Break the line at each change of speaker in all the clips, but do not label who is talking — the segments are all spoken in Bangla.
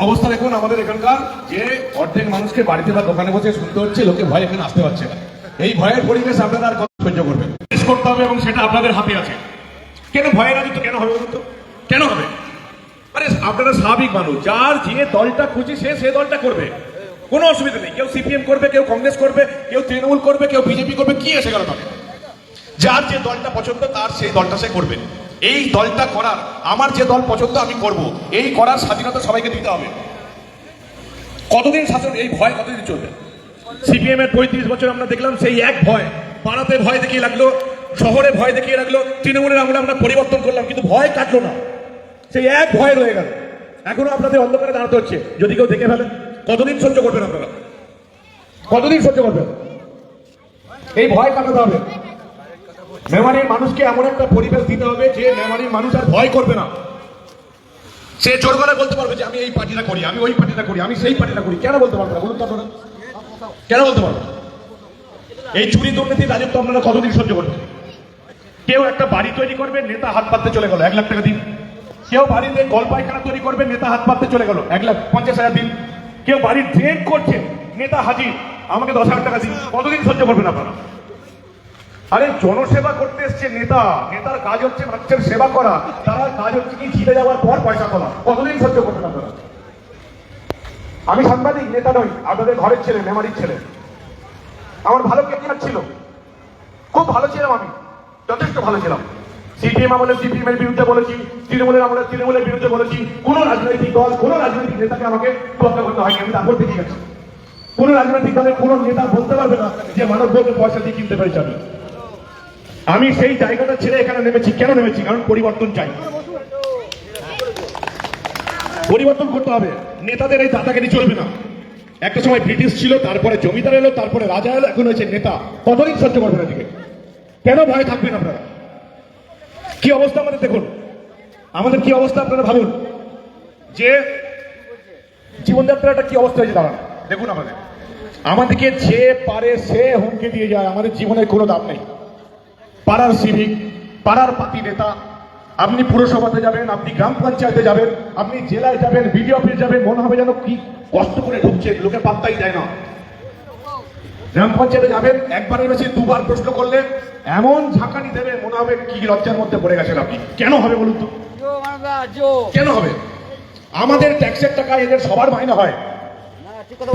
অবস্থা দেখুন আমাদের এখানকার যে অর্ধেক মানুষকে বাড়িতে বা দোকানে বসে শুনতে হচ্ছে, লোকে ভয় এখানে আসতে পারছে না। এই ভয়ের পরিবেশ আপনারা আর কত সহ্য করবেন? শেষ করতে হবে এবং সেটা আপনাদের হাতে আছে। কেন ভয়ের রাজত্ব কেন হবে বলুন তো? কেন হবে? আরে আপনারা স্বাভাবিক মানুষ, যার যে দলটা খুশি সে দলটা করবে, কোনো অসুবিধা নেই। কেউ সিপিএম করবে, কেউ কংগ্রেস করবে, কেউ তৃণমূল করবে, কেউ বিজেপি করবে, কি এসে গেল তাকে? যার যে দলটা পছন্দ তার সেই দলটা সে করবে। এই দলটা করার, আমার যে দল পছন্দ আমি করব, এই করার স্বাধীনতা সবাইকে দিতে হবে। কতদিন শাসন, এই ভয় কতদিন চলবে? সিপিএম এর 35 বছর আমরা দেখলাম সেই এক ভয়, পাড়াতে ভয় দেখিয়ে রাখলো, শহরে ভয় দেখিয়ে রাখলো। তৃণমূলের আমলে আমরা পরিবর্তন করলাম, কিন্তু ভয় কাটলো না, সেই এক ভয় রয়ে গেল। এখনো আপনাদের অন্ধকারে দাঁড়াতে হচ্ছে, যদি কেউ দেখে ফেলে। কতদিন সহ্য করবেন আপনারা? কতদিন সহ্য করবেন? এই ভয় কাটাতে হবে। মেমারির মানুষকে এমন একটা পরিবেশ দিতে হবে যে মেমারির মানুষ আর ভয় করবে না। সে জোর গলায় বলতে পারবে যে আমি এই পার্টিটা করি, আমি ওই পার্টিটা করি, আমি সেই পার্টিটা করি। কেন বলতে পারবে না বলুন তো আপনারা? কেন বলতে পারবে? এই চুরি দুর্নীতির রাজত্ব আপনারা কতদিন সহ্য করবেন? কেউ একটা বাড়ি তৈরি করবে, নেতা হাত পাততে চলে গেল 1 লাখ টাকা দিন। কেউ বাড়িতে কলপায়খানা তৈরি করবে, নেতা হাত পাততে চলে গেল 1,50,000 দিন। কেউ বাড়ির ড্রেন করছে, নেতা হাজির, আমাকে 10,000 টাকা দিন। কতদিন সহ্য করবেন আপনারা? আরে জনসেবা করতে এসছে নেতা, নেতার কাজ হচ্ছে মানুষের সেবা করা, তার কাজ হচ্ছে কি জিতে যাওয়ার পর পয়সা তোলা। কতদিন সহ্য করবেন আপনারা? আমি সাংবাদিক, নেতা নই, আপনাদের ঘরের ছেলে, মেমারির ছেলে। আমার ভালো কেরিয়ার ছিল, খুব ভালো ছিলাম, আমি যথেষ্ট ভালো ছিলাম। সিপিএম আমলে সিপিএম এর বিরুদ্ধে বলেছি, তৃণমূলের আমলে তৃণমূলের বিরুদ্ধে বলেছি। কোন রাজনৈতিক দল, কোন রাজনৈতিক নেতাকে আমাকে তোয়াক্কা করতে হয়নি, আমি তারপর দেখে গেছি। কোন রাজনৈতিক দলের কোন নেতা বলতে পারবে না যে মানব ভোটে পয়সা দিয়ে কিনতে পেরেছি। আমি সেই জায়গাটা ছেড়ে এখানে নেমেছি। কেন নেমেছি? কারণ পরিবর্তন চাই, পরিবর্তন করতে হবে। নেতাদের এই দাদাগিরি চলবে না। একটা সময় ব্রিটিশ ছিল, তারপরে জমিদার এলো, তারপরে রাজা এলো, এখন হয়েছে নেতা। কতদিন সহ্য করবেন এদিকে? কেন ভয় থাকবেন আপনারা? কি অবস্থা আমাদের দেখুন, আমাদের কি অবস্থা আপনারা ভাবুন, যে জীবনযাত্রাটা কি অবস্থা হয়েছে দাঁড়ান। দেখুন আমাদেরকে যে পারে সে হুমকি দিয়ে যায়, আমাদের জীবনের কোনো দাম নেই। পাড়ার সিভিক, পাড়ার পাতি নেতা, আপনি পুরসভাতে যাবেন, আপনি গ্রাম পঞ্চায়েতে যাবেন, আপনি জেলায় যাবেন, বিডিও অফিস যাবেন, মনে হবে যেন কি কষ্ট করে ঢুকছে, লোকে পাত্তাই দেয় না। গ্রাম পঞ্চায়েতে যাবেন, একবারের বেশি দুবার প্রশ্ন করলে এমন ঝাঁকানি দেবে, মনে হবে কি লজ্জার মধ্যে পড়ে গেছেন আপনি। কেন হবে বলুন তো? কেন হবে? আমাদের ট্যাক্সের টাকায় এদের সবার মাইনে হয়,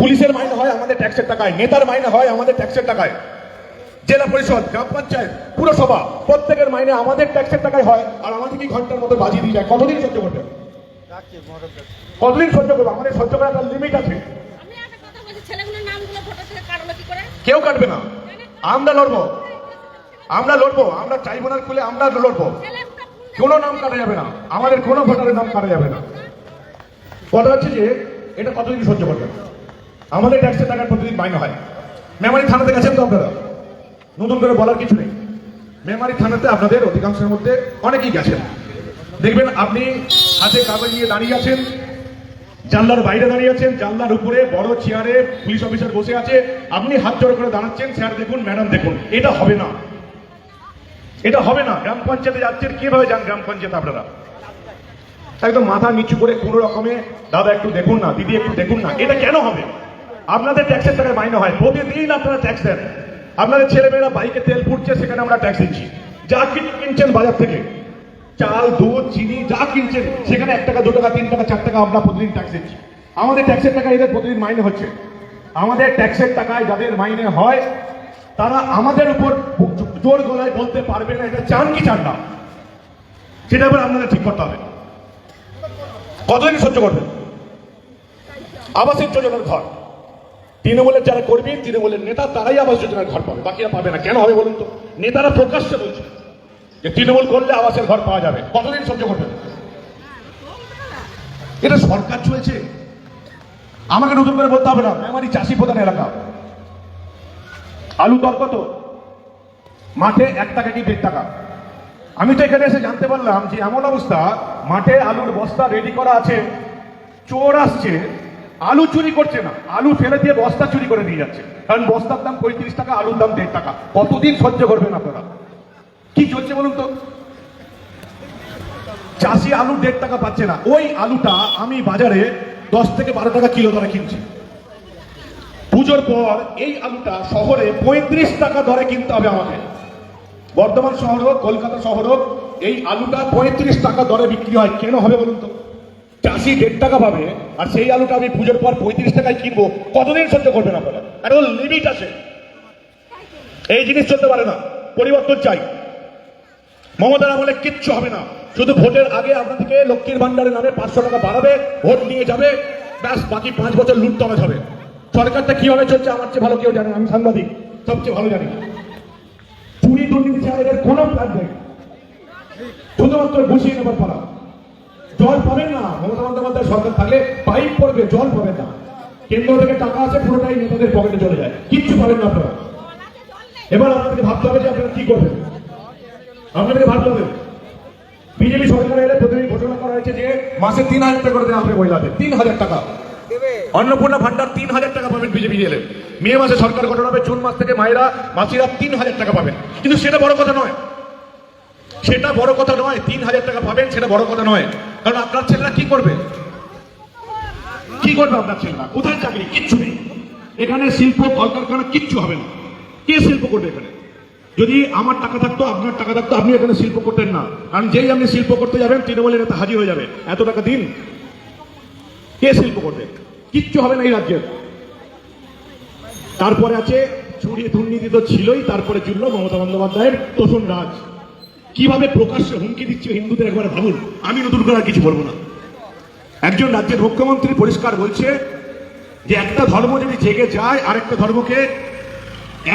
পুলিশের মাইনে হয় আমাদের ট্যাক্সের টাকায়, নেতার মাইনে হয় আমাদের ট্যাক্সের টাকায়, জেলা পরিষদ, গ্রাম পঞ্চায়েত, পুরসভা, প্রত্যেকের মাইনে আমাদের ট্যাক্সের টাকায় হয়। আর আমাদের কি ঘন্টার মতো বাজি দিয়ে যায়। কতদিন সহ্য করবে? কতদিন সহ্য করবে? আমাদের সহ্য করার একটা লিমিট আছে। কেউ কাটবে না, আমরা লড়বো, আমরা লড়বো, আমরা ট্রাইব্যুনাল খুলে আমরা লড়বো। কোনো নাম কাটা যাবে না, আমাদের কোনো ভোটারের নাম কাটা যাবে না। কথা হচ্ছে যে এটা কতদিন সহ্য করবে? আমাদের ট্যাক্সের টাকার প্রতিদিন মাইনে হয়। মেমারি থানাতে গেছেন তো আপনারা, নতুন করে বলার কিছু নেই। মেমারি থানাতে আপনাদের অধিকাংশের মধ্যে অনেকেই গেছেন, দেখবেন আপনি হাতে কাগজ নিয়ে দাঁড়িয়ে আছেন, জানলার বাইরে দাঁড়িয়ে আছেন, জানলার উপরে বড় চেয়ারে পুলিশ অফিসার বসে আছে, আপনি হাত জোড় করে দাঁড়াচ্ছেন, স্যার দেখুন, ম্যাডাম দেখুন। এটা হবে না, এটা হবে না। গ্রাম পঞ্চায়েতে যাচ্ছেন, কিভাবে যান গ্রাম পঞ্চায়েতে আপনারা? একদম মাথা নিচু করে কোন রকমে, দাদা একটু দেখুন না, দিদি একটু দেখুন না। এটা কেন হবে? আপনাদের ট্যাক্সের টাকায় মাইনে হয়, প্রতিদিন আপনারা ট্যাক্স দেন। আপনাদের ছেলেমেয়েরা বাইকে তেল পুড়ছে, সেখানে আমরা ট্যাক্স দিচ্ছি। যা কিনছেন বাজার থেকে, চাল, দুধ, চিনি, যা কিনছেন সেখানে 1 টাকা, 2 টাকা, 3 টাকা, 4 টাকা আমরা প্রতিদিন ট্যাক্স দিচ্ছি। আমাদের ট্যাক্সের টাকা এদের প্রতিদিন মাইনে হচ্ছে। আমাদের ট্যাক্সের টাকায় যাদের মাইনে হয় তারা আমাদের উপর জোর গলায় বলতে পারবে না এটা চান কি চান না, সেটা আবার আপনাদের ঠিক করতে হবে। কতদিন সহ্য করবেন? আবাসের যোজনার ঘর, তৃণমূলের যারা কর্মী, তৃণমূলের নেতা, তারাই আবাস যোজনার ঘর পাবে, বাকিরা পাবে না। কেন হবে বলুন তো? নেতারা প্রকাশ্যে বলছে যে তৃণমূল করলে আবাসের ঘর পাওয়া যাবে। কতদিন সহ্য করবেন? এটা সরকার চলছে, আমাকে নতুন করে বলতে হবে না। মেমারি চাষি প্রধান এলাকা, আলু দর কত? মাঠে 1 টাকা কি 1.5 টাকা। আমি তো এখানে এসে জানতে পারলাম যে এমন অবস্থা, মাঠে আলুর বস্তা রেডি করা আছে, চোর আসছে, আলু চুরি করছে না, আলু ফেলে দিয়ে বস্তা চুরি করে নিয়ে যাচ্ছে। কারণ বস্তার দাম 35 টাকা, আলুর দাম 1.5 টাকা। কতদিন সহ্য করবেন আপনারা? কি চলছে বলুন তো? চাষি আলু 1.5 টাকা পাচ্ছে না, ওই আলুটা আমি বাজারে 10 থেকে 12 টাকা কিলো দরে কিনছে। পুজোর পর এই আলুটা শহরে 35 টাকা দরে কিনতে হবে আমাকে। বর্ধমান শহর হোক, কলকাতা শহর হোক, এই আলুটা 35 টাকা দরে বিক্রি হয়। কেন হবে বলুন তো? চাষি 1.5 টাকা পাবে, আর সেই আলুটা আমি পুজোর পর 35 টাকায় কিনবো। কতদিন সহ্য করবেন আপনারা? একটা লিমিট আছে, এই জিনিস চলতে পারে না, পরিবর্তন চাই। মমতার আমলে কিচ্ছু হবে না, শুধু ভোটের আগে আপনাদেরকে লক্ষ্মীর ভান্ডারের নামে 500 টাকা বাড়াবে, ভোট নিয়ে যাবে, ব্যাস বাকি 5 বছর লুটতরাজ হবে। সরকারটা কিভাবে চলছে আমার চেয়ে ভালো কেউ জানে, আমি সাংবাদিক, সবচেয়ে ভালো জানি। চুরি দুর্নীতি ছাড়া এদের কোনো প্ল্যান নেই, শুধুমাত্র বসিয়ে নেবার পারা। জল পাবেন না, মমতা বন্দ্যোপাধ্যায় সরকার থাকলে পাইপ পড়বে, জল পাবেন না। কেন্দ্র থেকে টাকা আছে, পুরোটাই নেতাদের পকেটে চলে যায়, কিচ্ছু পাবেন না আপনারা। এবার আপনাদেরকে ভাবতে হবে যে আপনারা কি করবেন। আপনাদেরকে ভাবতে হবে, বিজেপি সরকার এলে প্রথমেই ঘোষণা করা হয়েছে যে মাসে 3,000 টাকা করে দেওয়া হবে মহিলাদের, 3,000 টাকা। অন্নপূর্ণা ভান্ডার 3,000 টাকা পাবেন বিজেপি এলে। মে মাসে সরকার গঠন হবে, জুন মাস থেকে মায়েরা মাসিরা 3,000 টাকা পাবেন। কিন্তু সেটা বড় কথা নয়, সেটা বড় কথা নয়। 3,000 টাকা পাবেন সেটা বড় কথা নয়, কারণ আপনার ছেলেরা কি করবে? কি করবে আপনার ছেলেরা? কোথায় চাকরি? কিচ্ছু নেই এখানে। শিল্প কলকারখানা কিচ্ছু হবে না। কে শিল্প করবে এখানে? যদি আমার টাকা থাকতো, আপনার টাকা থাকতো, আপনি এখানে শিল্প করতেন না। কারণ যেই আপনি শিল্প করতে যাবেন, তৃণমূলের নেতা হাজির হয়ে যাবে, এত টাকা দিন। কে শিল্প করবে? কিচ্ছু হবে না এই রাজ্যের। তারপরে আছে চুরি দুর্নীতি তো ছিলই, তারপরে জন্য মমতা বন্দ্যোপাধ্যায়ের তোষণ রাজ। কিভাবে প্রকাশ্যে হুমকি দিচ্ছে হিন্দুদের, একবারে ভাবুন। আমি নতুন করে আর কিছু বলবো না। একজন রাজ্যের মুখ্যমন্ত্রী পরিষ্কার বলছে যে একটা ধর্ম যদি জেগে যায়, আরেকটা ধর্মকে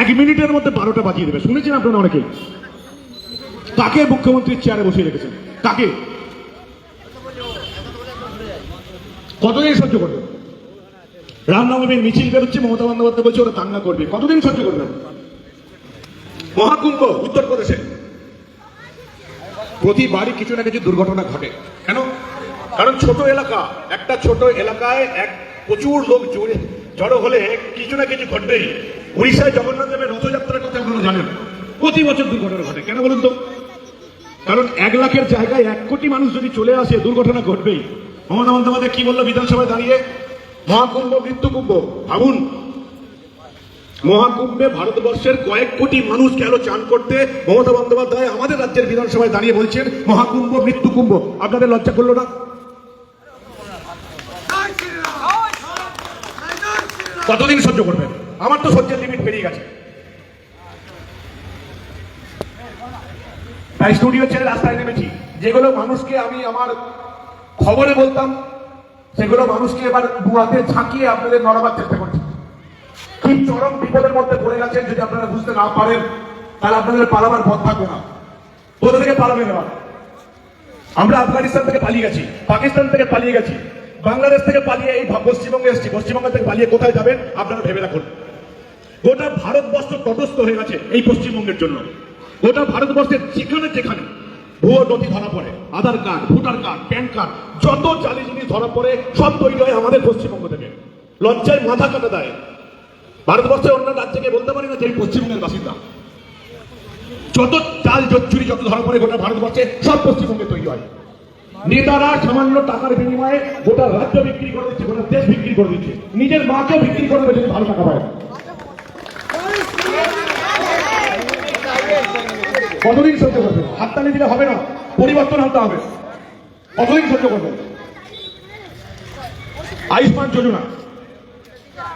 1 মিনিটের মধ্যে 12টা বাজিয়ে দেবে। শুনেছেন আপনারা অনেকেই? কাকে মুখ্যমন্ত্রীর চেয়ারে বসিয়ে রেখেছেন? কাকে? কতদিন সহ্য করবে? রামনবমীর মিছিল বেরোচ্ছে, মমতা বন্দ্যোপাধ্যায় বলছে ওরা দাঙ্গা করবে। কতদিন সহ্য করবেন? মহাকুম্ভ উত্তরপ্রদেশে প্রতিবারই কিছু না কিছু দুর্ঘটনা ঘটে। কেন? কারণ ছোট এলাকা, একটা ছোট এলাকায় প্রচুর লোক জড়ো হলে কিছু না কিছু ঘটবেই। উড়িষ্যায় জগন্নাথ দেবের রথযাত্রার কথা আপনারা জানেন, প্রতি বছর দুর্ঘটনা ঘটে। কেন বলুন তো? কারণ 1 লাখের জায়গায় 1 কোটি মানুষ যদি চলে আসে, দুর্ঘটনা ঘটবেই। মমতা বন্দ্যোপাধ্যায় কি বললো বিধানসভায় দাঁড়িয়ে? মহাকুম্ভ মৃত্যুকুম্ভ। ভাবুন, মহাকুম্ভে ভারতবর্ষের কয়েক কোটি মানুষ গেল চান করতে, মমতা বন্দ্যোপাধ্যায় আমাদের রাজ্যের বিধানসভায় দাঁড়িয়ে বলছেন মহাকুম্ভ মৃত্যুকুম্ভ। আপনাদের লজ্জা করলো না? কতদিন সহ্য করবেন? আমার তো সহ্যের লিমিট পেরিয়ে গেছে। তাই স্টুডিও ছেড়ে রাস্তায় নেমেছি। যেগুলো মানুষকে আমি আমার খবরে বলতাম, সেগুলো মানুষকে এবার দুয়াতে ঝাঁকিয়ে আপনাদের নড়াবার চেষ্টা করছি। কি চরম বিপদের মধ্যে পড়ে গেছেন, যদি আপনারা বুঝতে না পারেন তাহলে আপনাদের পালাবার পথ থাকবে না। কোথা থেকে পালাবেন? এবার আমরা আফগানিস্তান থেকে পালিয়ে গেছি, পাকিস্তান থেকে পালিয়ে গেছি, বাংলাদেশ থেকে পালিয়ে এই পশ্চিমবঙ্গে এসেছি। পশ্চিমবঙ্গ থেকে পালিয়ে কোথায় যাবেন আপনারা ভেবে রাখুন। গোটা ভারতবর্ষ তটস্থ হয়ে গেছে এই পশ্চিমবঙ্গের জন্য। গোটা ভারতবর্ষের যেখানে যেখানে ভুয়ো নথি ধরা পড়ে, Aadhaar card, voter card, PAN card, যত জালি জিনিস ধরা পড়ে সব তৈরি হয় আমাদের পশ্চিমবঙ্গ থেকে। লজ্জায় মাথা কাটা দেয়। ভারতবর্ষের অন্য রাজ্যকে বলতে পারি না যে এই পশ্চিমবঙ্গের বাসিন্দা। যত চাল জচ্চুরি যত ধরা পড়ে গোটা ভারতবর্ষে সব পশ্চিমবঙ্গে তৈরি হয়। নেতারা সামান্য টাকার বিনিময়ে গোটা রাজ্য বিক্রি করে দিচ্ছে, গোটা দেশ বিক্রি করে দিচ্ছে, নিজের মাকে বিক্রি করবে যদি ভালো টাকা পায়। কতদিন সহ্য করবে? হাততালি দিলে হবে না, পরিবর্তন হতে হবে। কতদিন সহ্য করবে? আয়ুষ্মান যোজনা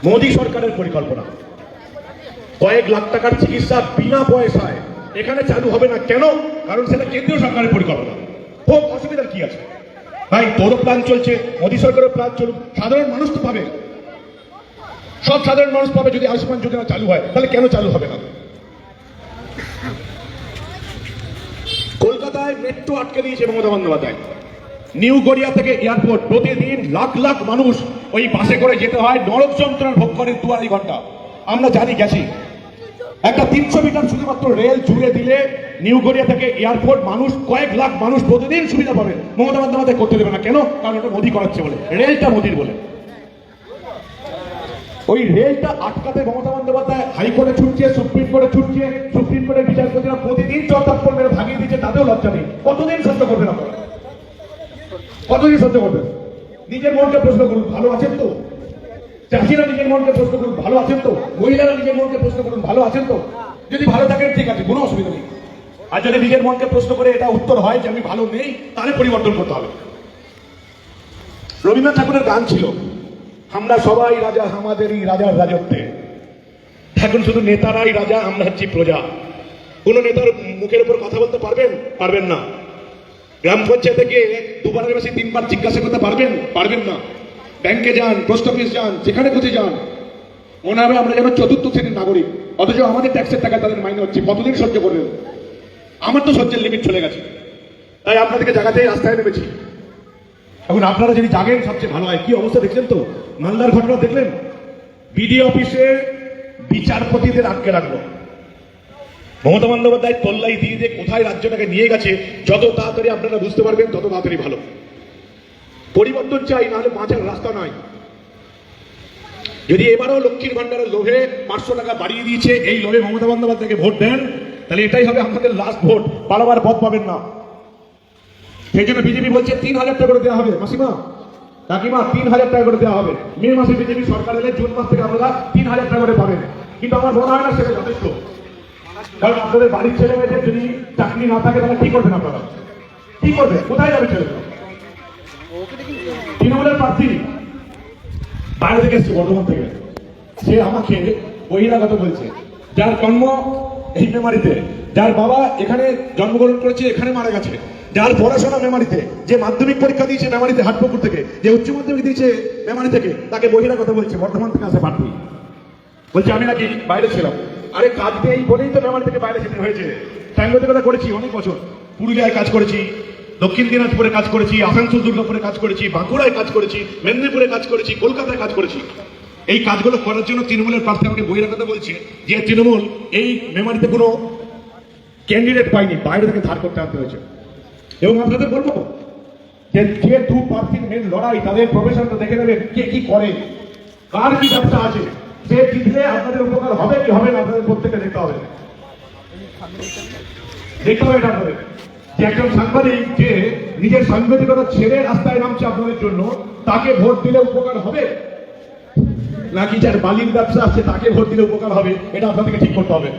মোদী সরকারের পরিকল্পনা, কয়েক লাখ টাকার চিকিৎসা বিনা পয়সায় এখানে চালু হবে না। কেন? কারণ সেটা কেন্দ্রীয় সরকারের পরিকল্পনা। খুব অসুবিধার কি আছে ভাই? তোরও প্ল্যান চলছে, মোদী সরকারের প্ল্যান চলুক, সাধারণ মানুষ তো পাবে, সব সাধারণ মানুষ পাবে। যদি আয়ুষ্মান যোজনা চালু হয় তাহলে কেন চালু হবে না? কলকাতায় মেট্রো আটকে দিয়েছে মমতা বন্দ্যোপাধ্যায়। নিউ গড়িয়া থেকে এয়ারপোর্ট প্রতিদিন লাখ লাখ মানুষ ওই বাসে করে যেতে হয়, নরক যন্ত্রণার ভোগ করে 2-2.5 ঘন্টা। আমরা জানি, গেছি। একটা 300 মিটার শুধুমাত্র রেল জুড়ে দিলে নিউ গড়িয়া থেকে এয়ারপোর্ট মানুষ, কয়েক লাখ মানুষ প্রতিদিন সুবিধা পাবে। মমতা বন্দ্যোপাধ্যায় করতে দেবে না। কেন? কারণ ওটা মোদী করাচ্ছে বলে, রেলটা মোদীর বলে। ওই রেলটা আটকাতে মমতা বন্দ্যোপাধ্যায় হাইকোর্টে ছুটছে, সুপ্রিম কোর্টে ছুটছে, সুপ্রিম কোর্টের বিচারপতিরা প্রতিদিন চর্চাপন মেরে ভাগিয়ে দিচ্ছে, তাতেও লজ্জা নেই। কতদিন সহ্য করবেন আপনারা? কতদিন সহ্য করবেন? নিজের মনকে প্রশ্ন করুন, ভালো আছেন তো? চাষিরা নিজের মনকে প্রশ্ন করুন, ভালো আছেন তো? মহিলারা নিজের মনকে প্রশ্ন করুন, ভালো আছেন তো? যদি ভালো থাকেন ঠিক আছে, কোনো অসুবিধা নেই। আর যদি নিজের মনকে প্রশ্ন করে এটা উত্তর হয় যে আমি ভালো নেই, তাহলে পরিবর্তন করতে হবে। রবীন্দ্রনাথ ঠাকুরের গান ছিল, আমরা সবাই রাজা আমাদেরই রাজার রাজত্বে। এখন শুধু নেতারাই রাজা, আমরা হচ্ছি প্রজা। কোন নেতার মুখের উপর কথা বলতে পারবেন? পারবেন না। গ্রাম পঞ্চায়েতে গিয়ে দুবারের বেশি তিনবার জিজ্ঞাসা করতে পারবেন? পারবেন না। ব্যাংকে যান, পোস্ট অফিস যান, যেখানে খুঁজে যান, মনে হবে আমরা যেন চতুর্থ শ্রেণীর নাগরিক, অথচ আমাদের ট্যাক্সের টাকা তাদের মাইনে হচ্ছে। কতদিন সহ্য করবেন? আমার তো সহ্যের লিমিট চলে গেছে। তাই আপনাদেরকে জায়গাতেই রাস্তায় নেমেছি। এখন আপনারা যদি জাগেন সবচেয়ে ভালো হয়। কি অবস্থা দেখলেন তো, মালদার ঘটনা দেখলেন? বিডিও অফিসে বিচারপতিদের আটকে রাখলো। মমতা বন্দ্যোপাধ্যায় তোল্লাই দিয়ে দিয়ে কোথায় রাজ্যটাকে নিয়ে গেছে, যত তাড়াতাড়ি আপনারা বুঝতে পারবেন তত তাড়াতাড়ি ভালো। পরিবর্তন চাই, নাহলে বাঁচার রাস্তা নাই। যদি এবারও লক্ষ্মীর ভান্ডারের লোভে 500 টাকা বাড়িয়ে দিয়েছে, এই লোভে মমতা বন্দ্যোপাধ্যায়কে ভোট দেন, তাহলে এটাই হবে আপনাদের লাস্ট ভোট। পালাবার পথ পাবেন না। সেই জন্য বিজেপি বলছে 3000 টাকা করে দেওয়া হবে। মাসিমা, কাকিমা, 3000 টাকা করে দেওয়া হবে। মে মাসে বিজেপি সরকার এলে জুন মাস থেকে আপনারা 3000 টাকা করে পাবেন। কিন্তু আমার মনে হয় না সেটা যথেষ্ট। কারণ আপনাদের বাড়ির ছেলে মেয়েদের যদি চাকরি না থাকে তাহলে কি করবেন আপনারা? কি করবেন? কোথায় যাবে ছেলেরা? তৃণমূলের প্রার্থী বাইরে থেকে এসছে, বর্ধমান থেকে। সে আমাকে বহিরাগত বলছে, যার জন্ম এই মেমারিতে, যার বাবা এখানে জন্মগ্রহণ করেছে, এখানে মারা গেছে, যার পড়াশোনা মেমারিতে, যে মাধ্যমিক পরীক্ষা দিয়েছে মেমারিতে হাটপুকুর থেকে, যে উচ্চ মাধ্যমিক দিয়েছে মেমারি থেকে, তাকে বহিরাগত বলছে। বর্ধমান থেকে আসে প্রার্থী, বলছে আমি নাকি বাইরে ছিলাম। আরে কাজ নেই বলেই তো মেমারি থেকে বাইরে যেতে হয়েছে। সাংবাদিকতা করেছি অনেক বছর, পুরুলিয়ায় কাজ করেছি, দক্ষিণ দিনাজপুরে কাজ করেছি, আসানসোল দুর্গাপুরে কাজ করেছি, বাঁকুড়ায় কাজ করেছি, মেদিনীপুরে কাজ করেছি, কলকাতায় কাজ করেছি। এই কাজগুলো করার জন্য তৃণমূলের প্রার্থী আমাকে বহিরাগত বলছে যে তৃণমূল এই মেমারিতে কোনো ক্যান্ডিডেট পাইনি, বাইরে থেকে ধার করতে আনতে হয়েছে। এবং আপনাদের বলবো যে দু প্রার্থীর মেন লড়াই, তাদের প্রফেশনটা দেখে নেবেন, কে কি করে, কার কি ব্যবসা আছে। সে জিতলে আপনাদের উপকার হবে কি হবে না, আপনাদের প্রত্যেকে দেখতে হবে। দেখতে হবে এটা আপনাদের, যে একজন সাংবাদিক যে নিজের সাংবাদিকতা ছেড়ে রাস্তায় নামছে আপনাদের জন্য, তাকে ভোট দিলে উপকার হবে নাকি যার বালির ব্যবসা আছে তাকে ভোট দিলে উপকার হবে, এটা আপনাদেরকে ঠিক করতে হবে।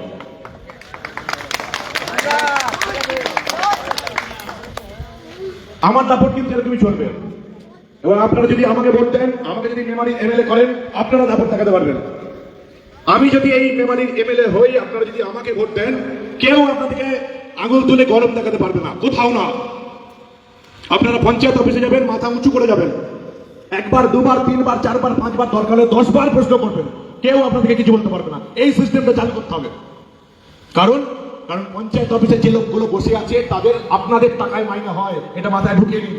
আমার দাপট কিন্তু এরকমই চলবে। এবং আপনারা যদি আমাকে ভোট দেন, আমাকে যদি মেমারির এমএলএ করেন, আপনারা দাপট দেখাতে পারবেন। আমি যদি এই মেমারির এমএলএ হই, আপনারা যদি আমাকে ভোট দেন, কেউ আপনাদেরকে আঙুল তুলে গরম দেখাতে পারবে না, কোথাও না। আপনারা পঞ্চায়েত অফিসে যাবেন, মাথা উঁচু করে যাবেন, একবার, দুবার, তিনবার, চারবার, পাঁচবার, দরকার হলে 10 বার প্রশ্ন করবেন, কেউ আপনাদেরকে কিছু বলতে পারবে না। এই সিস্টেমটা চালু করতে হবে। কারণ পঞ্চায়েত অফিসে যে লোকগুলো বসে আছে তাদের আপনাদের টাকায় মাইনে হয়, এটা মাথায় ঢুকিয়ে নিন।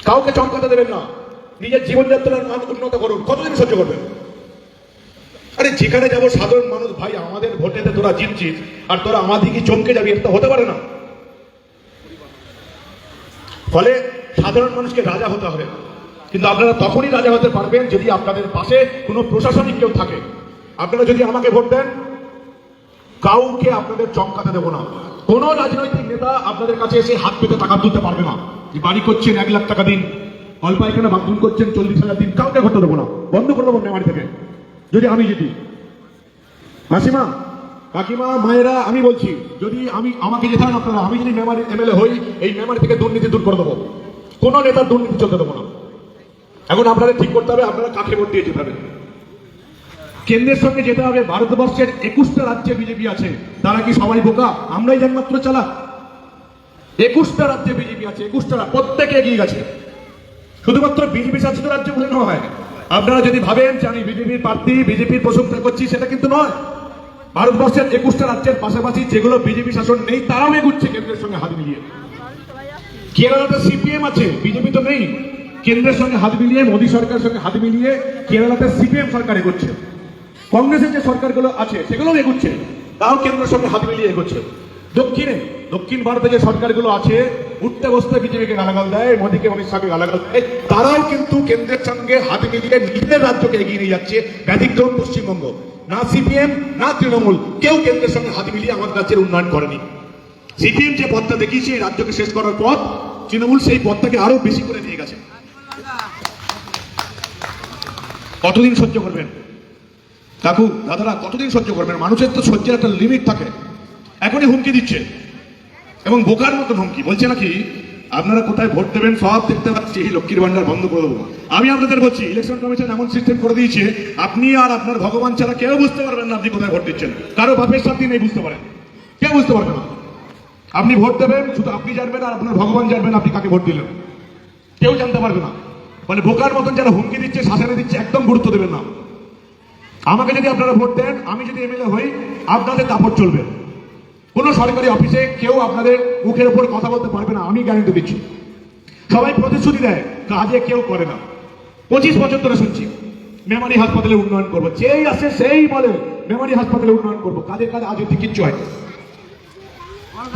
কাউকে চমকাতে দেবেন না। নিজের জীবনযাত্রার মান উন্নত করুন। কতদিন সহ্য করবেন? আরে যেখানে যাবো সাধারণ মানুষ, ভাই আমাদের ভোটেতে তোরা জিতছিস আর তোরা আমাদেরকে চমকে যাবি, এটা হতে পারে না। ফলে সাধারণ মানুষকে রাজা হতে হবে। কিন্তু আপনারা তখনই রাজা হতে পারবেন যদি আপনাদের পাশে কোনো প্রশাসনিক কেউ থাকে। আপনারা যদি আমাকে ভোট দেন, কাউকে আপনাদের চমকাতে দেবো না। কোন রাজনৈতিক নেতা আপনাদের কাছে এসে হাত পেতে টাকা তুলতে পারবে না। যে বাড়ি করছেন 1 লাখ টাকা দিন, অল্প এখানে বাথরুম করছেন 40,000 দিন, কাউকে করতে দেবো না। বন্ধ করে দেবো মেমারি থেকে যদি আমি জিতি। মাসিমা, কাকিমা, মায়েরা, আমি বলছি, যদি আমাকে জেতান আপনারা, আমি যদি মেমারি এমএলএ হই, এই মেমারি থেকে দুর্নীতি দূর করে দেবো। কোন নেতার দুর্নীতি চলতে দেবো না। এখন আপনাদের ঠিক করতে হবে আপনারা কাকে ভোট দিয়ে যেতে। কেন্দ্রের সঙ্গে যেতে হবে। ভারতবর্ষের 21টা রাজ্যে বিজেপি আছে, তারা কি সবাই বোকা? আমরাই একমাত্র চালাক? 21টা রাজ্যে বিজেপি আছে, 21টা, প্রত্যেকে এগিয়ে গেছে। শুধুমাত্র বিজেপি শাসিত রাজ্য বলে নয়। আপনারা যদি ভাবেন যে আমি বিজেপির প্রার্থী, বিজেপির প্রশংসা করছি, সেটা কিন্তু নয়। ভারতবর্ষের 21টা রাজ্যের পাশাপাশি যেগুলো বিজেপি শাসন নেই, তারাও এগুচ্ছে কেন্দ্রের সঙ্গে হাত মিলিয়ে। কেরালাতে সিপিএম আছে, বিজেপি তো নেই। কেন্দ্রের সঙ্গে হাত মিলিয়ে, মোদী সরকারের সঙ্গে হাত মিলিয়ে কেরালাতে সিপিএম সরকার এগোচ্ছে। কংগ্রেসের যে সরকারগুলো আছে সেগুলোও এগোচ্ছে, তাও কেন্দ্রের সঙ্গে হাত মিলিয়ে এগোচ্ছে। দক্ষিণ ভারতে যে সরকারগুলো আছে, উঠতে বসতে বিজেপিকে গালাগাল দেয়, মোদীকে, অমিত শাহকে গালাগাল দেয়, তারাও কিন্তু কেন্দ্রের সঙ্গে হাত মিলিয়ে নিজেদের রাজ্যকে এগিয়ে নিয়ে যাচ্ছে। ব্যতিক্রম পশ্চিমবঙ্গ। না সিপিএম না তৃণমূল কেউ কেন্দ্রের সঙ্গে হাত মিলিয়ে আমাদের রাজ্যের উন্নয়ন করেনি। সিপিএম যে পথটা দেখিয়েছে এই রাজ্যকে শেষ করার পথ, তৃণমূল সেই পদটাকে আরো বেশি করে দিয়ে গেছে। কতদিন সহ্য করবেন কাকু দাদারা, কতদিন সহ্য করবেন? মানুষের তো সহ্যের একটা লিমিট থাকে। এখনই হুমকি দিচ্ছে এবং বোকার মতন হুমকি, বলছে নাকি আপনারা কোথায় ভোট দেবেন সব দেখতে পাচ্ছি, লক্ষ্মীর ভান্ডার বন্ধ করে দেবো। আমি আপনাদের বলছি, ইলেকশন কমিশন এমন সিস্টেম করে দিয়েছে, আপনি আর আপনার ভগবান ছাড়া কেউ বুঝতে পারবেন না আপনি কোথায় ভোট দিচ্ছেন। কারো বাপের সাথে নেই বুঝতে পারেন, কেউ বুঝতে পারবে না। আপনি ভোট দেবেন, শুধু আপনি জানবেন আর আপনার ভগবান জানবেন আপনি কাকে ভোট দিলেন, কেউ জানতে পারবে না। মানে বোকার মতন যারা হুমকি দিচ্ছে, শাসনে দিচ্ছে, একদম গুরুত্ব দেবেন না। আমাকে যদি আপনারা ভোট দেন, আমি যদি এমএলএ হই, আপনাদের দাপট চলবে। কোনো সরকারি অফিসে কেউ আপনাদের মুখের উপর কথা বলতে পারবে না, আমি গ্যারান্টি দিচ্ছি। সবাই প্রতিশ্রুতি দেয়, কাজে কেউ করে না। 25 বছর ধরে শুনছি মেমারি হাসপাতালে উন্নয়ন করবো, যেই আসে সেই বলে মেমারি হাসপাতালে উন্নয়ন করবো। কাজের কাজ আজ অব্দি কিচ্ছু হয়।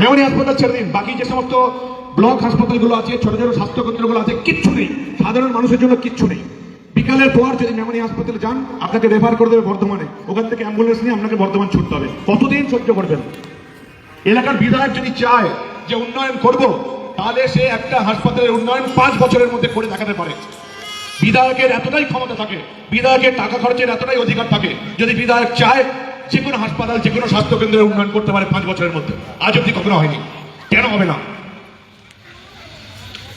মেমারি হাসপাতাল ছেড়ে দিন, বাকি যে সমস্ত ব্লক হাসপাতালগুলো আছে, ছোট ছোট স্বাস্থ্য কেন্দ্রগুলো আছে, কিচ্ছু নেই, সাধারণ মানুষের জন্য কিচ্ছু নেই। বিকালের পর যদি মেমারি হাসপাতালে যান, আপনাকে রেফার করে দেবে বর্ধমানে, ওখান থেকে অ্যাম্বুলেন্স নিয়ে আপনাকে বর্ধমান ছুটতে হবে। কতদিন সহ্য করবেন? এলাকার বিধায়ক যদি চায় যে উন্নয়ন করব, তাহলে সে একটা হাসপাতালের উন্নয়ন 5 বছরের মধ্যে করে দেখাতে পারে। বিধায়কের এতটাই ক্ষমতা থাকে, বিধায়কের টাকা খরচের এতটাই অধিকার থাকে, যদি বিধায়ক চায় যে কোনো হাসপাতাল, যে কোনো স্বাস্থ্য কেন্দ্রের উন্নয়ন করতে পারে 5 বছরের মধ্যে। আজ অব্দি কখনো হয়নি, কেন হবে না?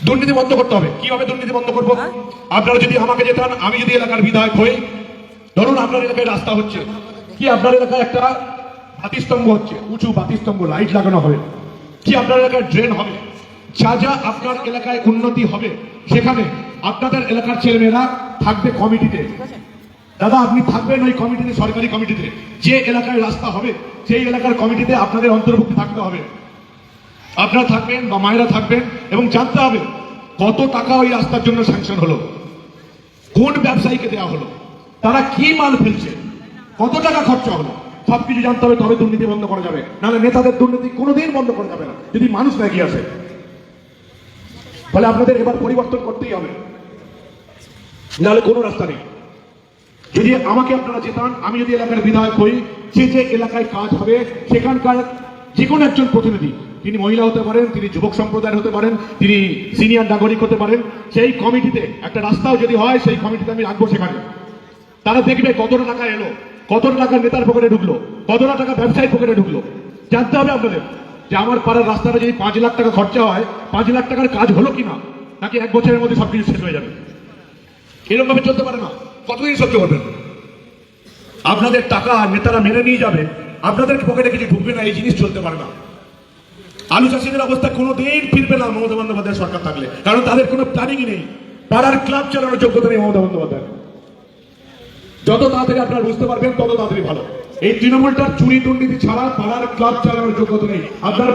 দুর্নীতি বন্ধ করতে হবে। কিভাবে দুর্নীতি বন্ধ করবো? আপনারা যদি আমাকে জেতান, আমি যদি এলাকার বিধায়ক হই, ধরুন আপনার এলাকায় রাস্তা হচ্ছে, কি আপনার এলাকায় একটা বাতিস্তম্ভ হচ্ছে, উঁচু বাতিস্তম্ভ, লাইট লাগানো হবে, কি আপনার এলাকায় ড্রেন হবে, যা যা আপনার এলাকায় উন্নতি হবে, সেখানে আপনাদের এলাকার ছেলেমেয়েরা থাকবে কমিটিতে। দাদা আপনি থাকবেন ওই কমিটিতে, সরকারি কমিটিতে। যে এলাকায় রাস্তা হবে সেই এলাকার কমিটিতে আপনাদের অন্তর্ভুক্ত থাকতে হবে। আপনারা থাকবেন বা মায়েরা থাকবেন এবং জানতে হবে কত টাকা ওই রাস্তার জন্য স্যাংশন হলো, কোন ব্যবসায়ীকে দেওয়া হলো, তারা কি মাল ফেলছে, কত টাকা খরচা হলো, সবকিছু জানতে হবে। তবে দুর্নীতি বন্ধ করা যাবে, নাহলে নেতাদের দুর্নীতি কোনোদিন বন্ধ করা যাবে না যদি মানুষ না এগিয়ে আসে। ফলে আপনাদের এবার পরিবর্তন করতেই হবে, নাহলে কোনো রাস্তা নেই। যদি আমাকে আপনারা জেতান, আমি যদি এলাকার বিধায়ক হই, যে যে এলাকায় কাজ হবে সেখানকার যে কোনো একজন প্রতিনিধি, তিনি মহিলা হতে পারেন, তিনি যুবক সম্প্রদায়ের হতে পারেন, তিনি সিনিয়র নাগরিক হতে পারেন, সেই কমিটিতে একটা রাস্তাও যদি হয় সেই কমিটিতে আমি রাখবো। সেখানে তারা দেখবে কতটা টাকা এলো, কতটা টাকা নেতার পকেটে ঢুকলো, কতটা টাকা ব্যবসায়ীর পকেটে ঢুকলো। জানতে হবে আপনাদের যে আমার পাড়ার রাস্তাটা যদি 5 লাখ টাকা খরচা হয়, 5 লাখ টাকার কাজ হলো কিনা, নাকি 1 বছরের মধ্যে সবকিছু শেষ হয়ে যাবে। এরকম ভাবে চলতে পারে না। কতদিন সহ্য করবেন? আপনাদের টাকা নেতারা মেরে নিয়ে যাবে, আপনাদের পকেটে কিছু ঢুকবে না, এই জিনিস চলতে পারে না। আলু চাষিদের অবস্থা কোনোদিন ফিরবে না মমতা বন্দ্যোপাধ্যায়ের সরকার থাকলে, কারণ তাদের কোনো প্ল্যানিংই নেই, পাড়ার ক্লাব চালানোর যোগ্যতা নেই মমতা বন্দ্যোপাধ্যায়। যত তাড়াতাড়ি আপনারা বুঝতে পারবেন তত তাড়াতাড়ি ভালো। এই তৃণমূলটার চুরি দুর্নীতি ছাড়া পাড়ার ক্লাব চালানোর যোগ্যতা নেই। আপনার